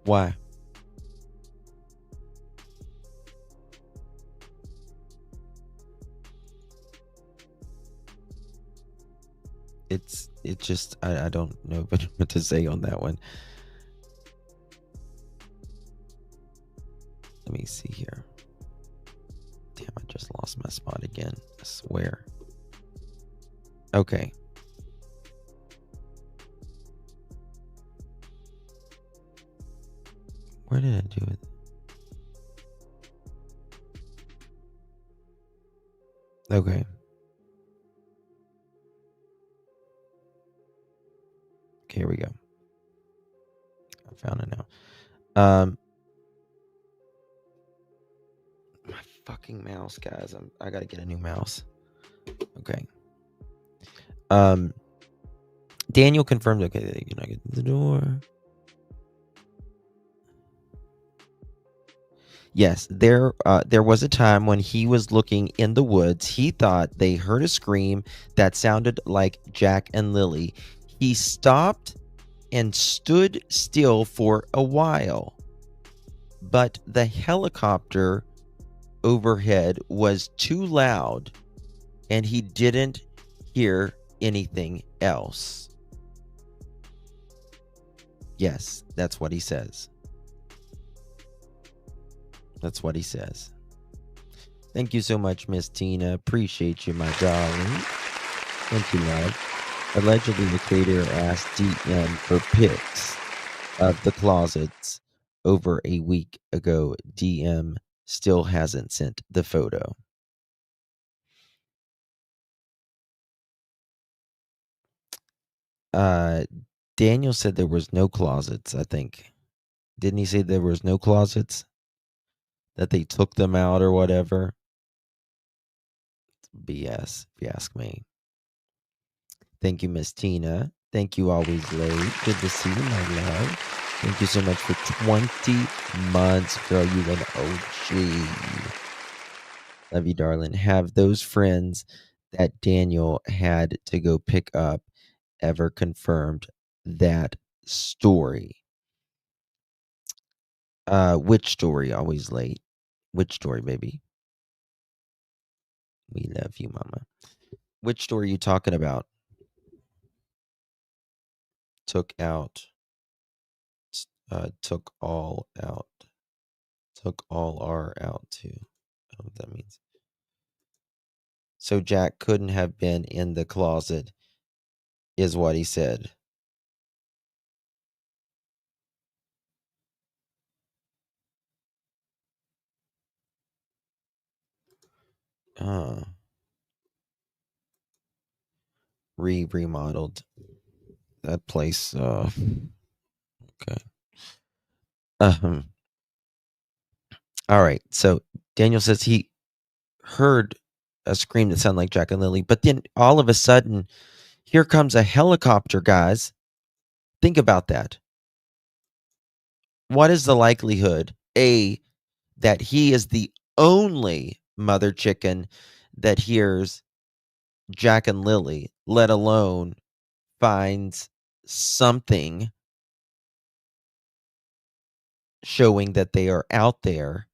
Why? It just, I don't know what to say on that one. Let me see here. Damn, I just lost my spot again. I swear. Okay. Where did I do it? Okay. Here we go. I found it now. My fucking mouse, guys. I gotta get a new mouse. Okay. Daniel confirmed. Okay, you're not getting the door. Yes, there was a time when he was looking in the woods. He thought they heard a scream that sounded like Jack and Lilly. He stopped and stood still for a while, but the helicopter overhead was too loud and he didn't hear anything else. Yes, that's what he says. That's what he says. Thank you so much, Miss Tina. Appreciate you, my darling. Thank you, love. Allegedly, the creator asked DM for pics of the closets over a week ago. DM still hasn't sent the photo. Daniel said there was no closets, I think. Didn't he say there was no closets? That they took them out or whatever? BS, if you ask me. Thank you, Miss Tina. Thank you, Always Late. Good to see you, my love. Thank you so much for 20 months, girl. You an OG. Love you, darling. Have those friends that Daniel had to go pick up ever confirmed that story? Which story? Always Late. Which story, baby? We love you, mama. Which story are you talking about? Took out. Took all out. Took all R out too. I don't know what that means. So Jack couldn't have been in the closet, is what he said. Remodeled that place. Okay. All right. So Daniel says he heard a scream that sounded like Jack and Lily, but then all of a sudden, here comes a helicopter, guys. Think about that. What is the likelihood, A, that he is the only mother chicken that hears Jack and Lily, let alone finds something showing that they are out there?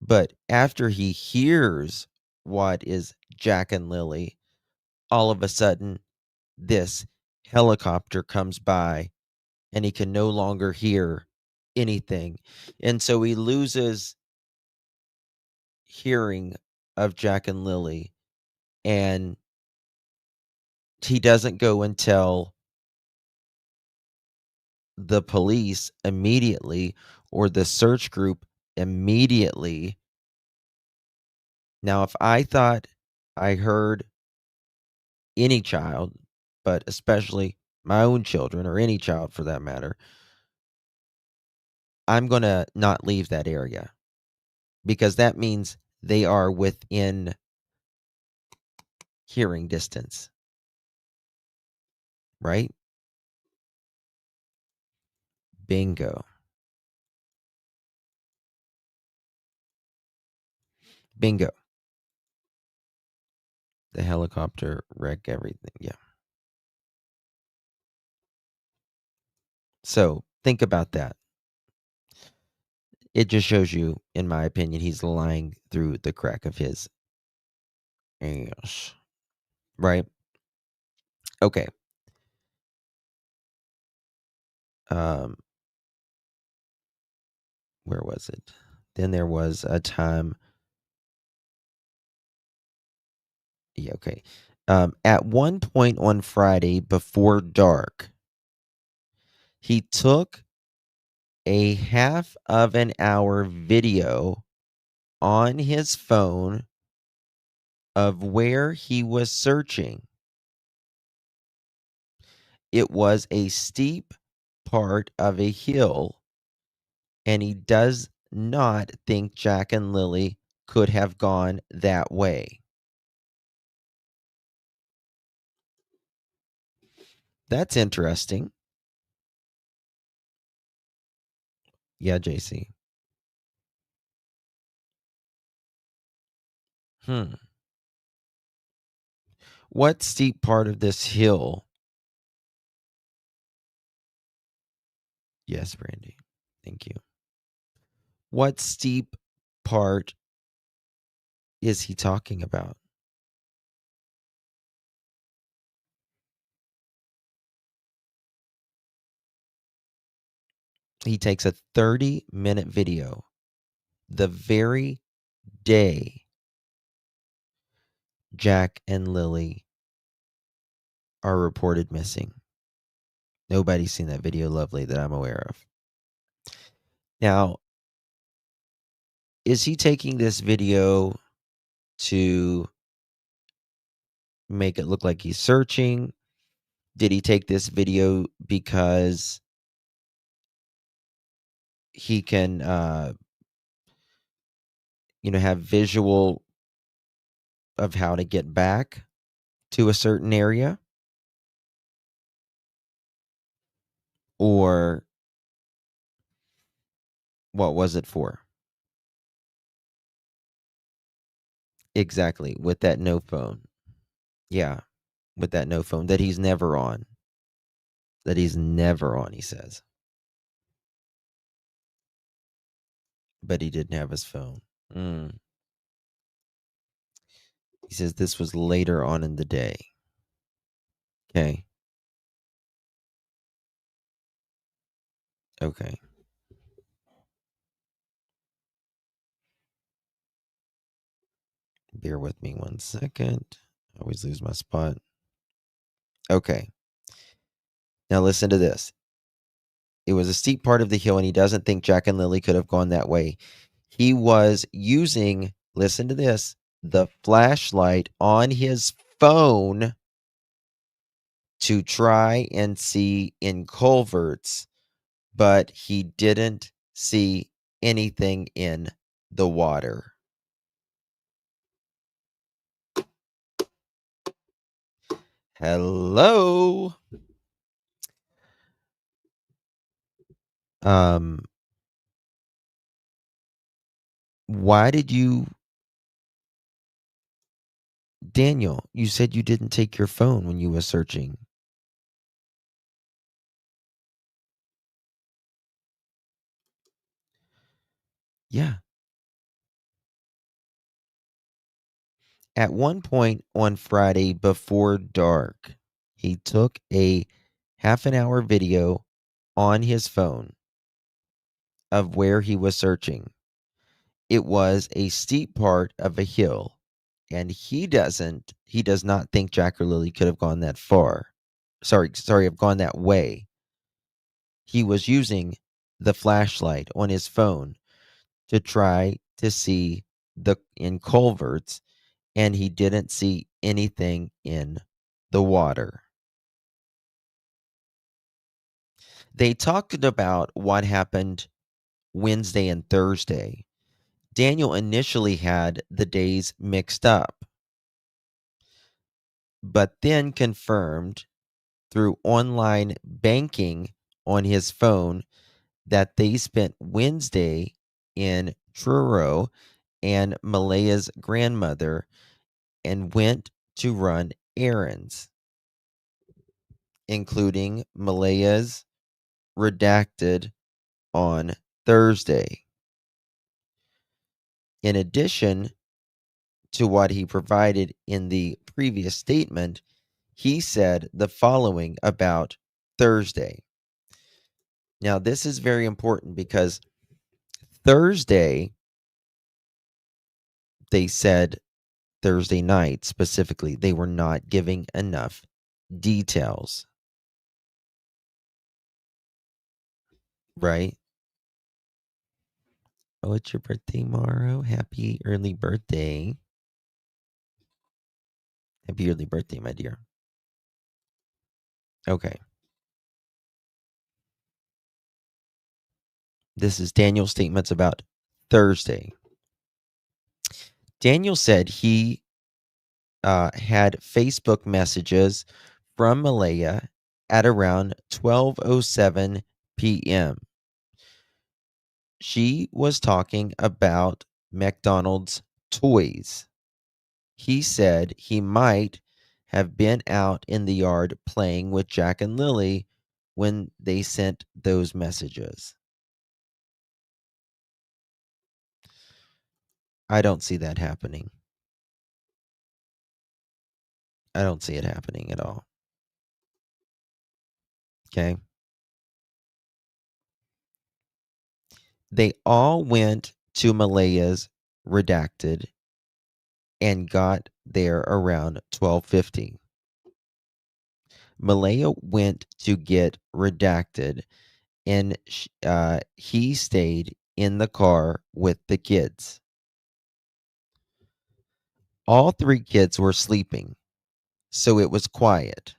But after he hears what is Jack and Lily, all of a sudden, this helicopter comes by and he can no longer hear anything. And so he loses hearing of Jack and Lily, and he doesn't go and tell the police immediately or the search group immediately. Now, if I thought I heard any child, but especially my own children or any child for that matter, I'm going to not leave that area because that means they are within hearing distance, right? Bingo. Bingo. The helicopter wreck everything. Yeah. So think about that. It just shows you, in my opinion, he's lying through the crack of his ass. Right? Okay. Where was it? Then there was a time. Yeah, okay. At one point on Friday before dark, he took a half of an hour video on his phone of where he was searching. It was a steep part of a hill, and he does not think Jack and Lily could have gone that way. That's interesting. Yeah, JC. What steep part of this hill? Yes, Brandy. Thank you. What steep part is he talking about? He takes a 30-minute video the very day Jack and Lily are reported missing. Nobody's seen that video, Lovely, that I'm aware of. Now, is he taking this video to make it look like he's searching? Did he take this video because he can, have visual of how to get back to a certain area? Or what was it for? Exactly, with that no phone. Yeah, with that no phone that he's never on. That he's never on, he says. But he didn't have his phone. He says this was later on in the day. Okay. Okay. Bear with me 1 second. I always lose my spot. Okay. Now listen to this. It was a steep part of the hill, and he doesn't think Jack and Lilly could have gone that way. He was using, listen to this, the flashlight on his phone to try and see in culverts, but he didn't see anything in the water. Hello? Why did you, Daniel, you said you didn't take your phone when you were searching. Yeah. At one point on Friday before dark, he took a half an hour video on his phone of where he was searching. It was a steep part of a hill, and he does not think Jack or Lilly could have gone that far. Have gone that way. He was using the flashlight on his phone to try to see in culverts, and he didn't see anything in the water. They talked about what happened Wednesday and Thursday. Daniel initially had the days mixed up, but then confirmed through online banking on his phone that they spent Wednesday in Truro and Malaya's grandmother and went to run errands, including Malaya's redacted on Thursday. In addition to what he provided in the previous statement, he said the following about Thursday. Now, this is very important because Thursday, they said Thursday night specifically, they were not giving enough details. Right? Oh, it's your birthday tomorrow. Happy early birthday. Happy early birthday, my dear. Okay. This is Daniel's statements about Thursday. Daniel said he had Facebook messages from Malaya at around 12:07 p.m. She was talking about McDonald's toys. He said he might have been out in the yard playing with Jack and Lilly when they sent those messages. I don't see that happening. I don't see it happening at all. Okay. They all went to Malaya's redacted and got there around 12:50. Malaya went to get redacted, and he stayed in the car with the kids. All 3 kids were sleeping, so it was quiet.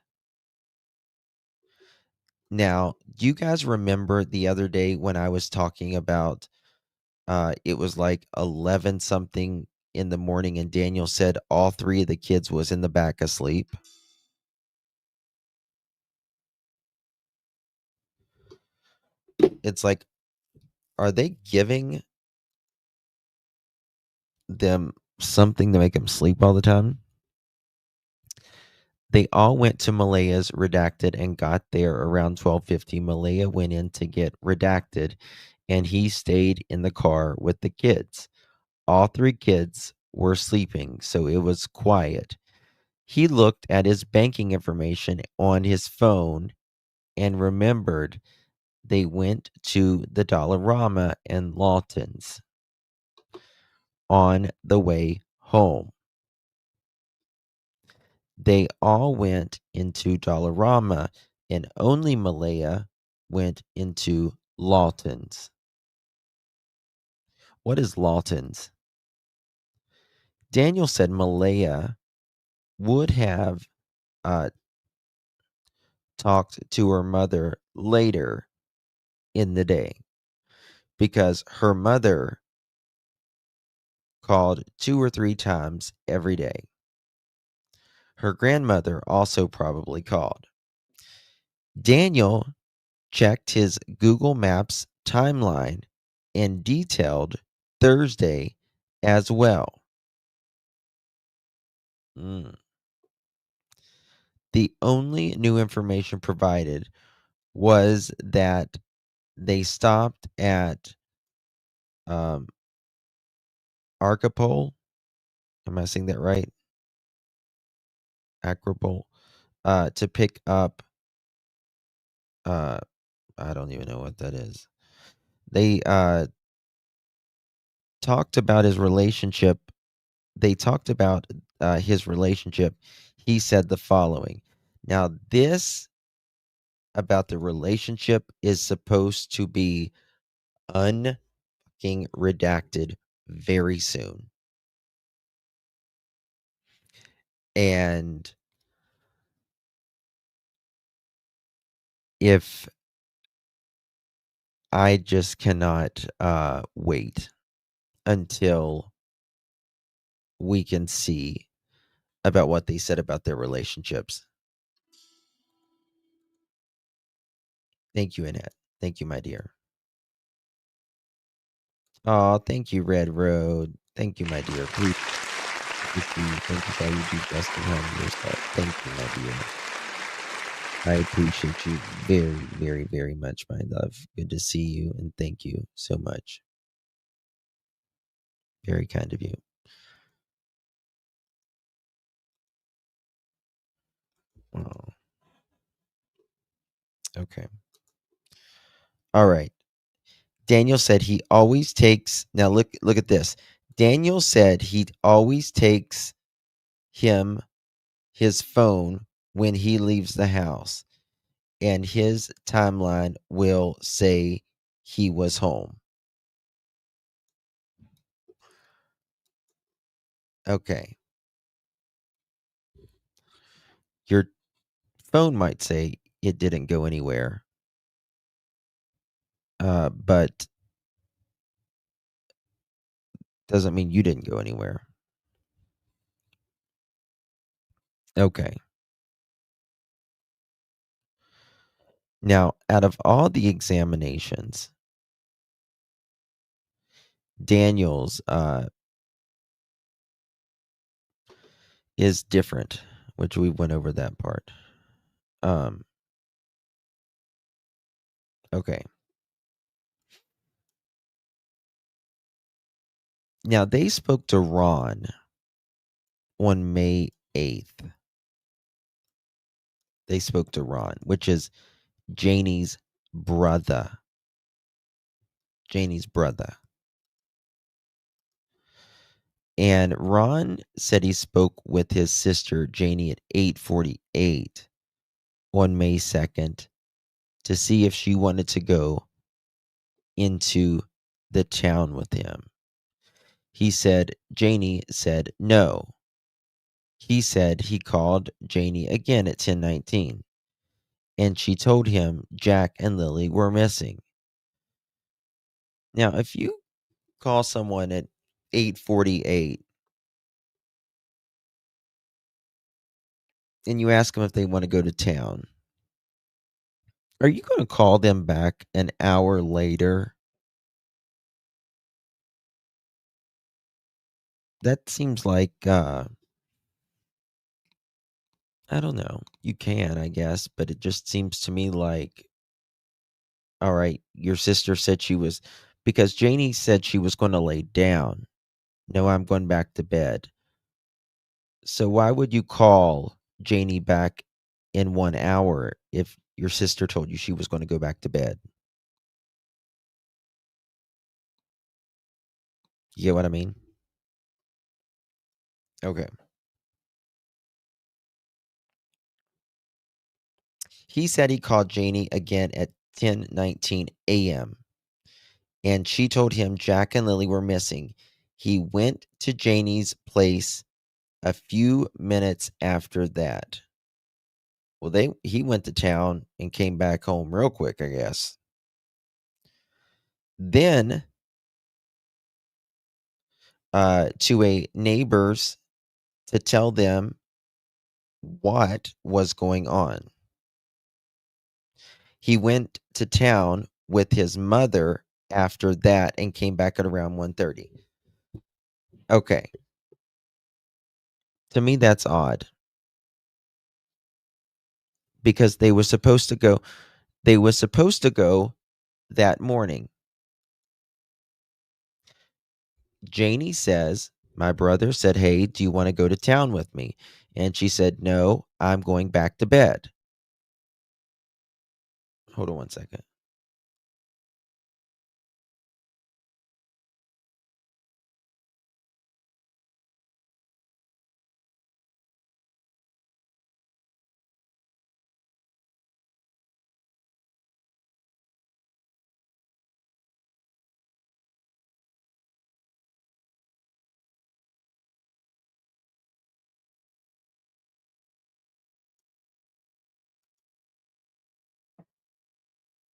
Now, do you guys remember the other day when I was talking about it was like 11 something in the morning and Daniel said all 3 of the kids was in the back asleep? It's like, are they giving them something to make them sleep all the time? They all went to Malaya's redacted and got there around 12:50. Malaya went in to get redacted, and he stayed in the car with the kids. All 3 kids were sleeping, so it was quiet. He looked at his banking information on his phone and remembered they went to the Dollarama and Lawton's on the way home. They all went into Dollarama, and only Malaya went into Lawton's. What is Lawton's? Daniel said Malaya would have talked to her mother later in the day because her mother called 2 or 3 times every day. Her grandmother also probably called. Daniel checked his Google Maps timeline and detailed Thursday as well. The only new information provided was that they stopped at Archipel. Am I saying that right? Acropole. To pick up I don't even know what that is. They talked about his relationship. They talked about his relationship. He said the following. Now, this about the relationship is supposed to be redacted very soon. And if I just cannot wait until we can see about what they said about their relationships. Thank you, Annette. Thank you, my dear. Oh, thank you, Red Road. Thank you, my dear. Please, thank you for all you do, Justin. Help your stuff. Thank you, my dear. I appreciate you very, very, very much, my love. Good to see you, and thank you so much. Very kind of you. Oh. Okay. All right. Daniel said he always takes. Now look at this. Daniel said he always takes his phone when he leaves the house, and his timeline will say he was home. Okay. Your phone might say it didn't go anywhere. But doesn't mean you didn't go anywhere. Okay. Now, out of all the examinations, Daniel's is different, which we went over that part. Okay. Now, they spoke to Ron on May 8th. They spoke to Ron, which is Janie's brother. Janie's brother. And Ron said he spoke with his sister Janie at 8:48 on May 2nd to see if she wanted to go into the town with him. Janie said no. He said he called Janie again at 10:19, and she told him Jack and Lily were missing. Now, if you call someone at 8:48 and you ask them if they want to go to town, are you going to call them back an hour later? That seems like, I don't know. You can, I guess, but it just seems to me like, all right, your sister said because Janie said she was going to lay down. No, I'm going back to bed. So why would you call Janie back in 1 hour if your sister told you she was going to go back to bed? You get what I mean? Okay. He said he called Janie again at 10:19 a.m. and she told him Jack and Lily were missing. He went to Janie's place a few minutes after that. Well, he went to town and came back home real quick, I guess. Then to a neighbors to tell them what was going on. He went to town with his mother after that and came back at around 1:30. Okay. To me, that's odd. Because they were supposed to go that morning. Janie says, my brother said, hey, do you want to go to town with me? And she said, no, I'm going back to bed. Hold on one second.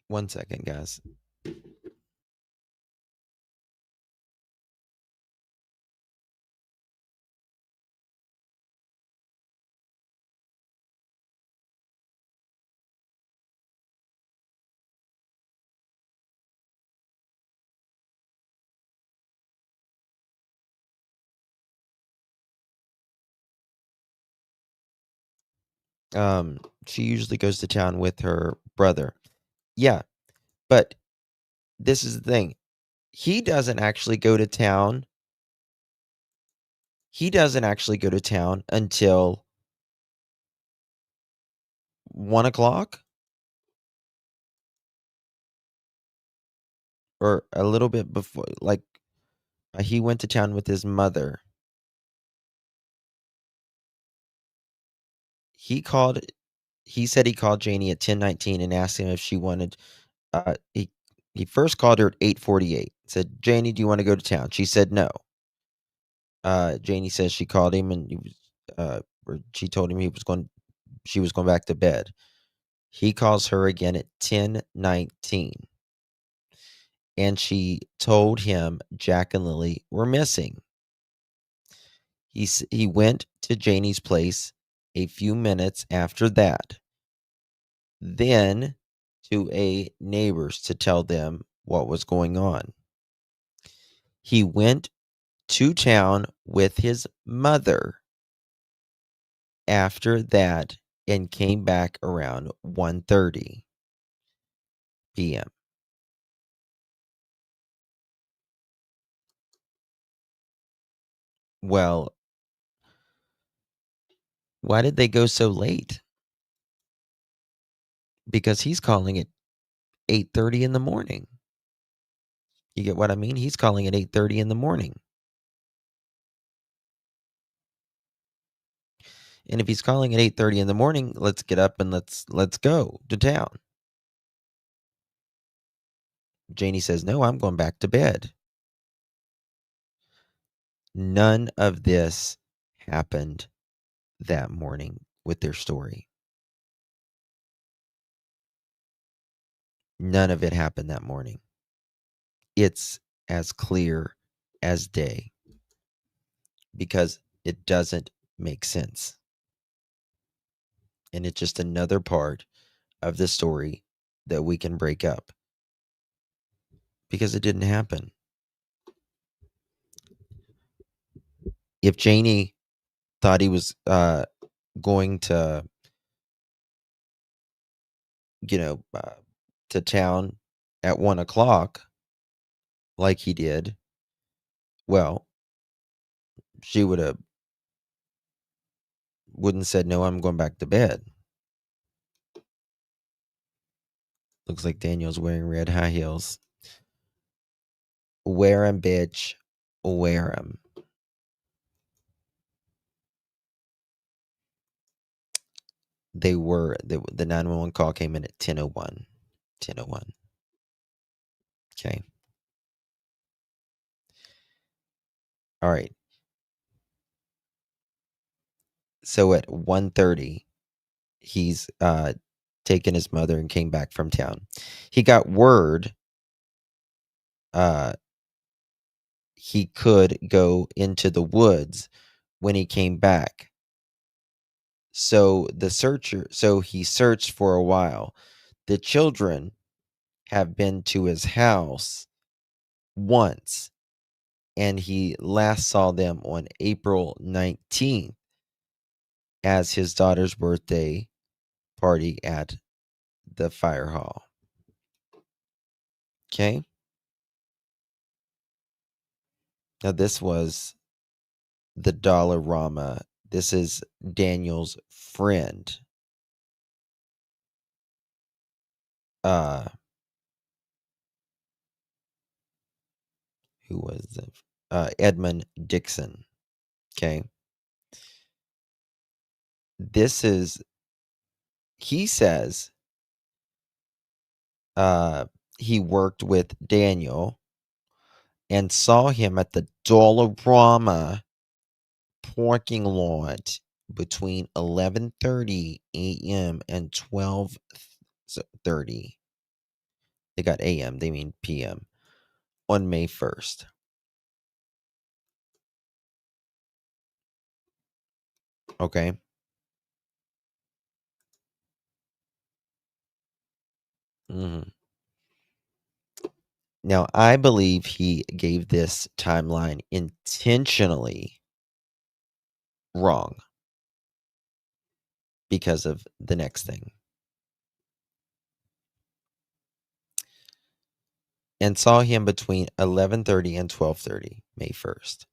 One second, guys. She usually goes to town with her brother. Yeah, but this is the thing. He doesn't actually go to town. He doesn't actually go to town until 1:00 or a little bit before. Like, he went to town with his mother. He said he called Janie at 10:19 and asked him if she wanted. He first called her at 8:48. Said, Janie, do you want to go to town? She said no. Janie says she called him and or she told him she was going back to bed. He calls her again at 10:19. And she told him Jack and Lily were missing. He went to Janie's place a few minutes after that. Then to a neighbors to tell them what was going on. He went to town with his mother after that and came back around 1:30 p.m. Well, why did they go so late? Because he's calling it 8:30 in the morning. You get what I mean? He's calling at 8:30 in the morning. And if he's calling at 8:30 in the morning, let's get up and let's go to town. Janie says, "No, I'm going back to bed." None of this happened that morning with their story. None of it happened that morning. It's as clear as day because it doesn't make sense. And it's just another part of the story that we can break up because it didn't happen. If Janie thought he was going to, to town at 1:00 like he did, well, she wouldn't said, "No, I'm going back to bed." Looks like Daniel's wearing red high heels. Wear 'em, bitch. Wear 'em. The 911 call came in at 10:01. 10:01. Okay. All right. So at 1:30, he's taken his mother and came back from town. He got word he could go into the woods when he came back. So he searched for a while. The children have been to his house once, and he last saw them on April 19th as his daughter's birthday party at the fire hall. Okay. Now this was the Dollarama. This is Daniel's friend. Who was Edmund Dixon. Okay. He says he worked with Daniel and saw him at the Dollarama parking lot between 11:30 a.m. and 12:30. They got a.m., they mean p.m. on May 1st. Okay. Now, I believe he gave this timeline intentionally wrong because of the next thing. And saw him between 11:30 and 12:30, May 1st.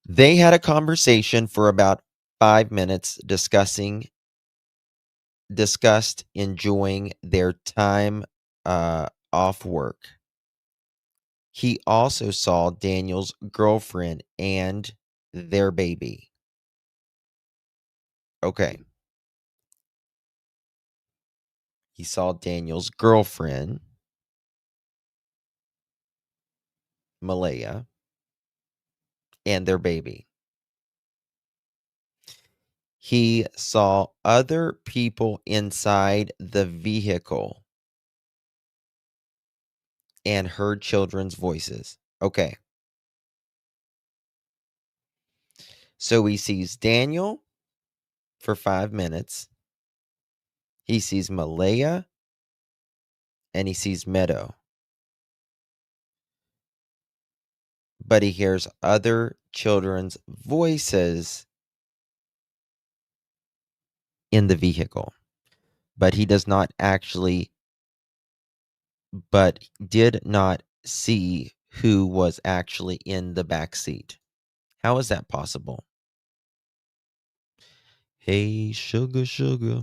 They had a conversation for about 5 minutes discussed enjoying their time off work. He also saw Daniel's girlfriend and their baby. Okay. He saw Daniel's girlfriend, Malaya, and their baby. He saw other people inside the vehicle and heard children's voices. Okay. So he sees Daniel for 5 minutes. He sees Malaya and he sees Meadow. But he hears other children's voices in the vehicle. But he did not see who was actually in the back seat. How is that possible? Hey, sugar, sugar.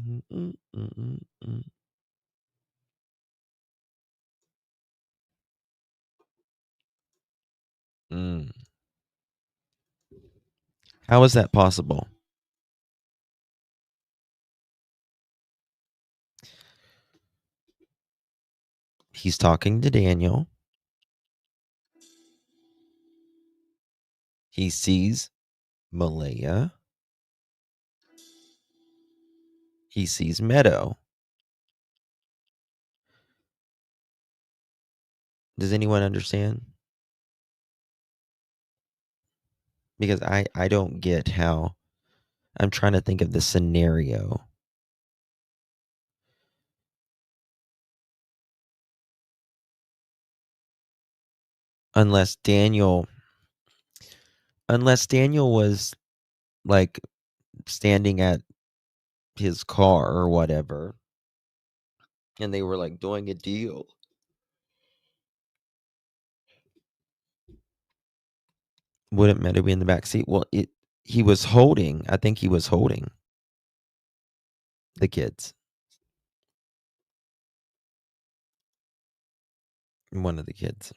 How is that possible? He's talking to Daniel. He sees Malaya. He sees Meadow. Does anyone understand? Because I don't get how. I'm trying to think of the scenario. Unless Daniel was like standing at his car or whatever, and they were like doing a deal. Wouldn't Meadow be in the back seat? Well, I think he was holding the kids. One of the kids.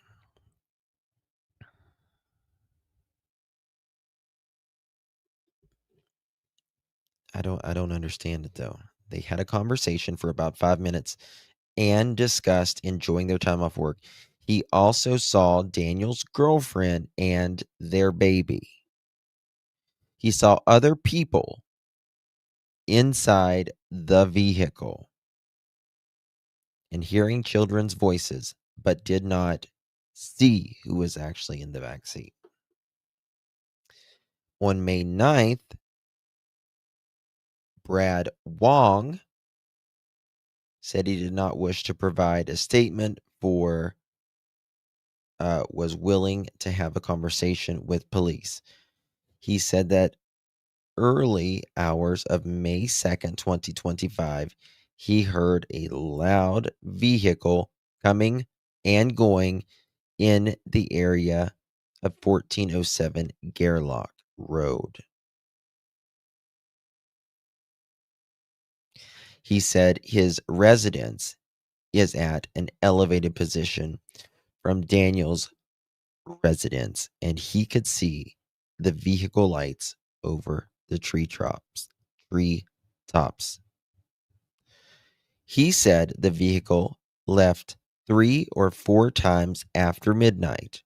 I don't understand it though. They had a conversation for about 5 minutes and discussed enjoying their time off work. He also saw Daniel's girlfriend and their baby. He saw other people inside the vehicle and hearing children's voices, but did not see who was actually in the back seat. On May 9th, Brad Wong said he did not wish to provide a statement was willing to have a conversation with police. He said that early hours of May 2nd, 2025, he heard a loud vehicle coming and going in the area of 1407 Gairloch Road. He said his residence is at an elevated position from Daniel's residence, and he could see the vehicle lights over the tree tops. He said the vehicle left 3 or 4 times after midnight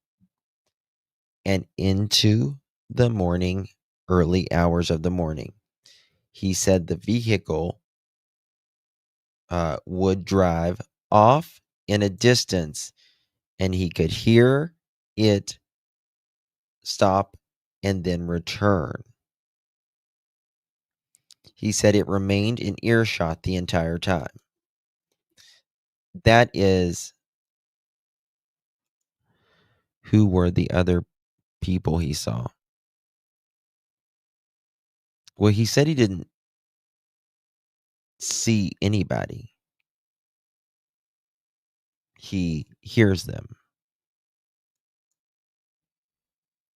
and into the morning, early hours of the morning. He said the vehicle would drive off in a distance and he could hear it stop and then return. He said it remained in earshot the entire time. That is, who were the other people he saw? Well, he said he didn't see anybody. He hears them.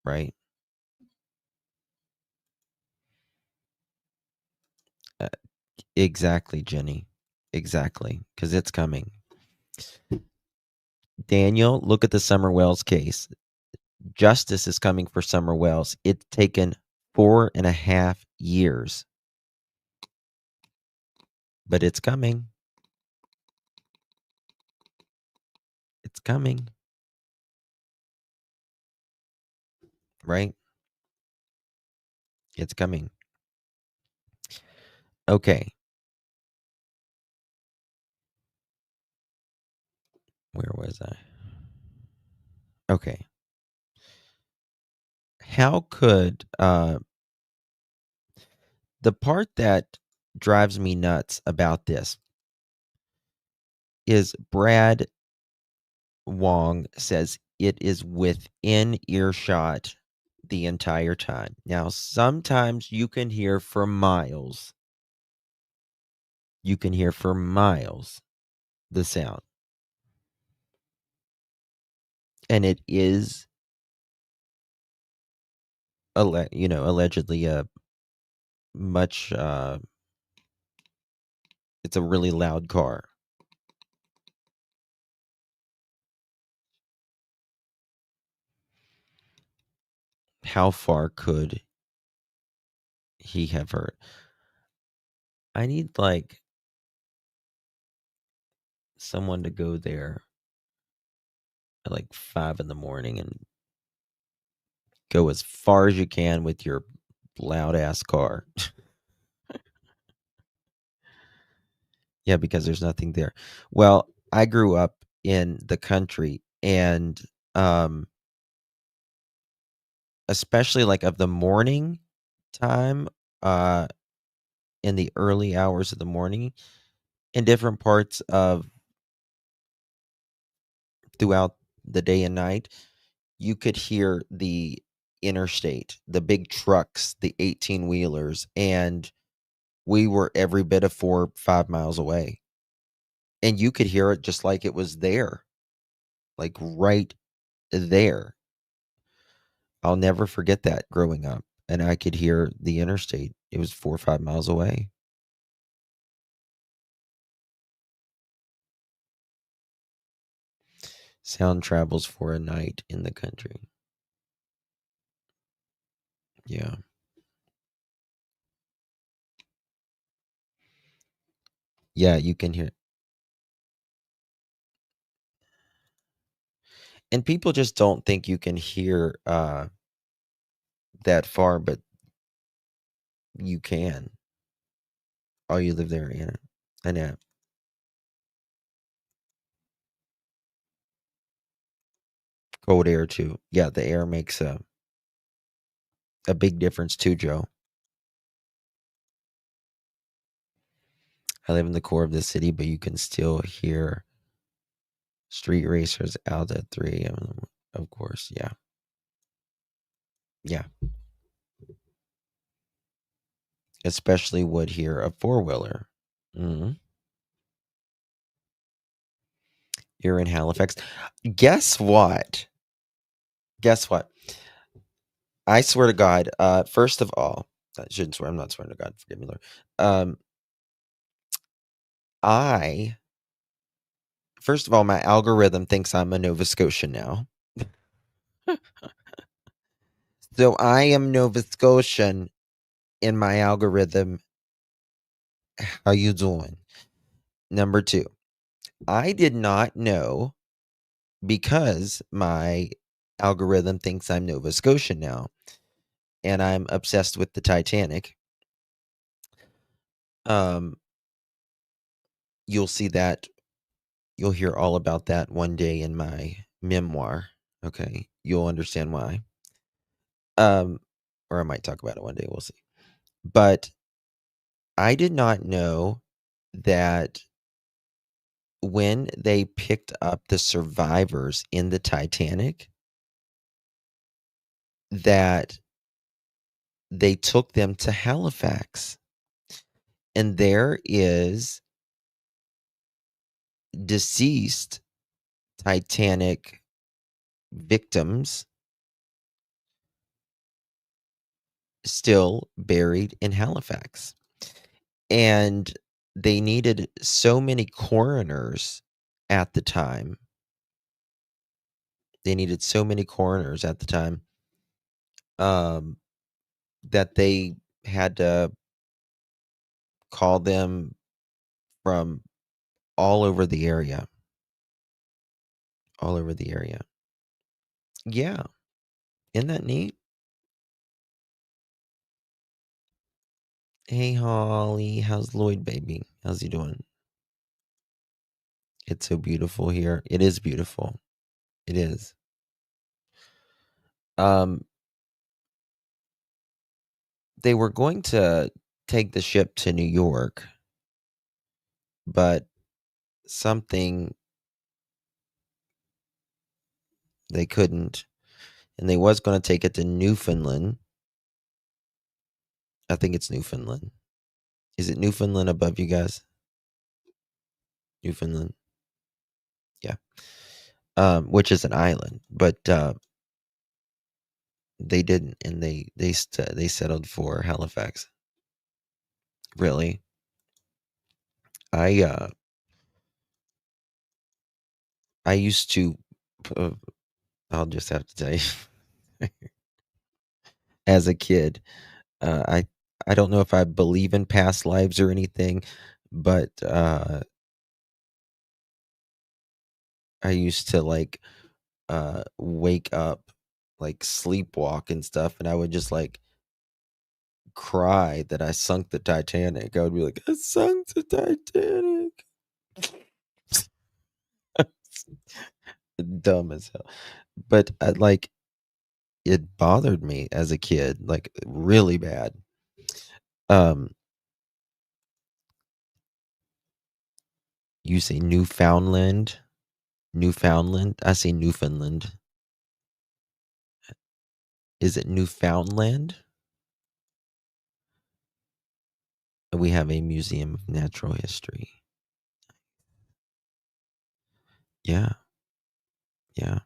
Right? Exactly, Jenny. Exactly. Because it's coming. Daniel, look at the Summer Wells case. Justice is coming for Summer Wells. It's taken 4.5 years. But it's coming. It's coming. Right? It's coming. Okay. Where was I? Okay. How could the part that drives me nuts about this is Brad Wong says it is within earshot the entire time. Now, sometimes you can hear for miles. You can hear for miles the sound. And it is, allegedly a much, it's a really loud car. How far could he have heard? I need someone to go there at like 5 in the morning and go as far as you can with your loud ass car. Yeah, because there's nothing there. Well, I grew up in the country, and especially like of the morning time, in the early hours of the morning, in different parts of throughout the day and night, you could hear the interstate, the big trucks, the 18 wheelers, and we were every bit of 4 or 5 miles away. And you could hear it just like it was there, like right there. I'll never forget that growing up. And I could hear the interstate. It was 4 or 5 miles away. Sound travels for a night in the country. Yeah. Yeah, you can hear. And people just don't think you can hear that far, but you can. Oh, you live there, Anna. Annette. Cold air too. Yeah, the air makes a big difference too, Joe. I live in the core of the city, but you can still hear street racers out at 3 a.m. Of course, yeah. Yeah. Especially would hear a four-wheeler. You're in Halifax. Guess what? Guess what? I swear to God, first of all, I shouldn't swear. I'm not swearing to God. Forgive me, Lord. First of all, my algorithm thinks I'm a Nova Scotian now. So I am Nova Scotian in my algorithm. How you doing? Number 2, I did not know, because my algorithm thinks I'm Nova Scotian now, and I'm obsessed with the Titanic. You'll see that. You'll hear all about that one day in my memoir. Okay, you'll understand why. Or I might talk about it one day. We'll see. But I did not know that when they picked up the survivors in the Titanic, that they took them to Halifax. And there is deceased Titanic victims still buried in Halifax. And they needed so many coroners at the time. That they had to call them from all over the area. Yeah. Isn't that neat? Hey, Holly. How's Lloyd, baby? How's he doing? It's so beautiful here. It is beautiful. It is. They were going to take the ship to New York, but something they couldn't, and they was going to take it to Newfoundland. I think it's Newfoundland. Is it Newfoundland above you guys? Newfoundland. Yeah. Which is an island, but they didn't, and they settled for Halifax. Really? I used to. I'll just have to tell you, as a kid, I don't know if I believe in past lives or anything, but I used to like wake up, like sleepwalk and stuff, and I would just like cry that I sunk the Titanic. I would be like, I sunk the Titanic. Dumb as hell. But like, it bothered me as a kid, like really bad. You say Newfoundland? Newfoundland? I say Newfoundland. Is it Newfoundland? We have a museum of natural history. Yeah. Yeah.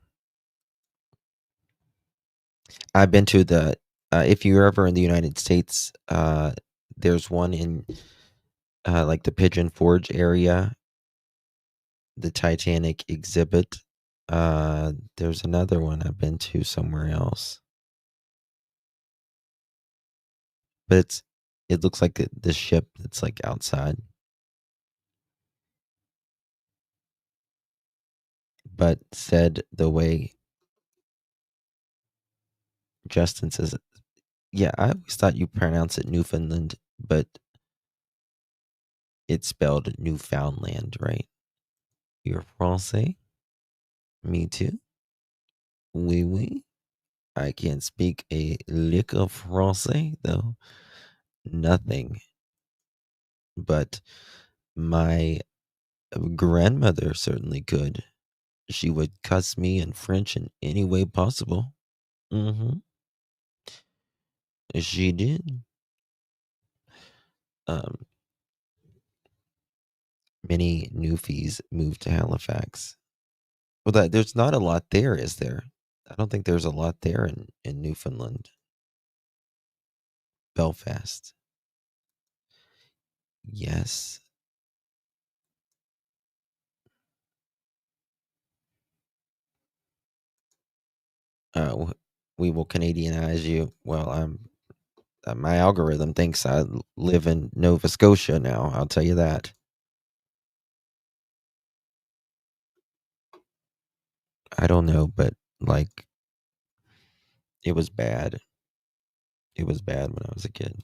I've been to the if you're ever in the United States, there's one in like the Pigeon Forge area, the Titanic exhibit. There's another one I've been to somewhere else. But it looks like the ship that's like outside. But said the way Justin says it. Yeah, I always thought you pronounce it Newfoundland, but it's spelled Newfoundland, right? You're Francais? Me too. Oui, oui. I can't speak a lick of Francais, though. Nothing. But my grandmother certainly could. She would cuss me in French in any way possible. Mm-hmm. She did. Many newfies moved to Halifax. Well, there's not a lot there, is there? I don't think there's a lot there in Newfoundland. Belfast. Yes. We will Canadianize you. Well, my algorithm thinks I live in Nova Scotia now. I'll tell you that. I don't know, but like, it was bad. It was bad when I was a kid.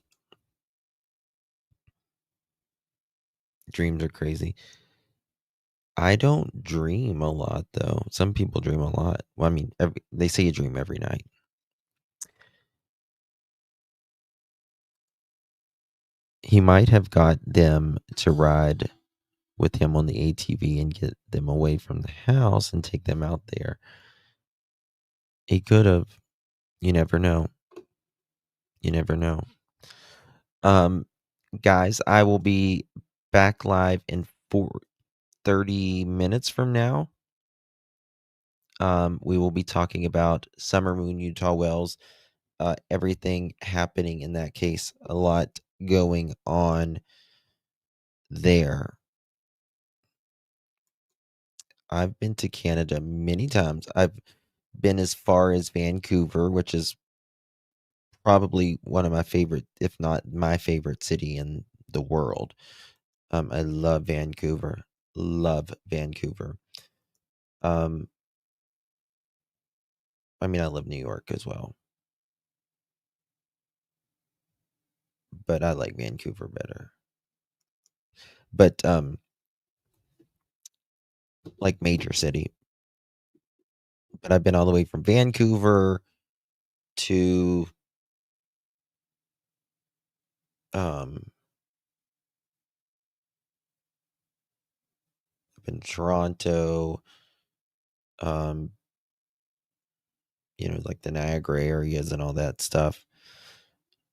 Dreams are crazy. I don't dream a lot, though. Some people dream a lot. Well, I mean, they say you dream every night. He might have got them to ride with him on the ATV and get them away from the house and take them out there. He could have. You never know. You never know. Guys, I will be back live in 30 minutes from now. We will be talking about Summer Moon, Utah Wells, everything happening in that case. A lot going on there. I've been to Canada many times. I've been as far as Vancouver, which is probably one of my favorite, if not my favorite city in the world. I love Vancouver. Love Vancouver. I mean, I love New York as well, but I like Vancouver better. But like major city. But I've been all the way from Vancouver to I've been to Toronto, like the Niagara areas and all that stuff.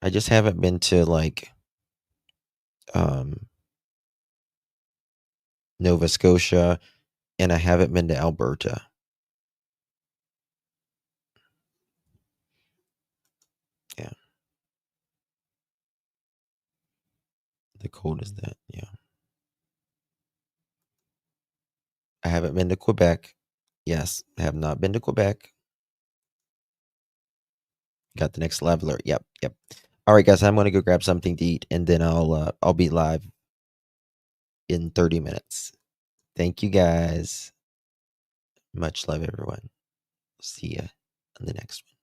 I just haven't been to like Nova Scotia, and I haven't been to Alberta. Yeah. The cold is that, yeah. I haven't been to Quebec. Yes, I have not been to Quebec. Got the next leveler. Yep. All right, guys, I'm going to go grab something to eat, and then I'll be live in 30 minutes. Thank you, guys. Much love, everyone. See ya on the next one.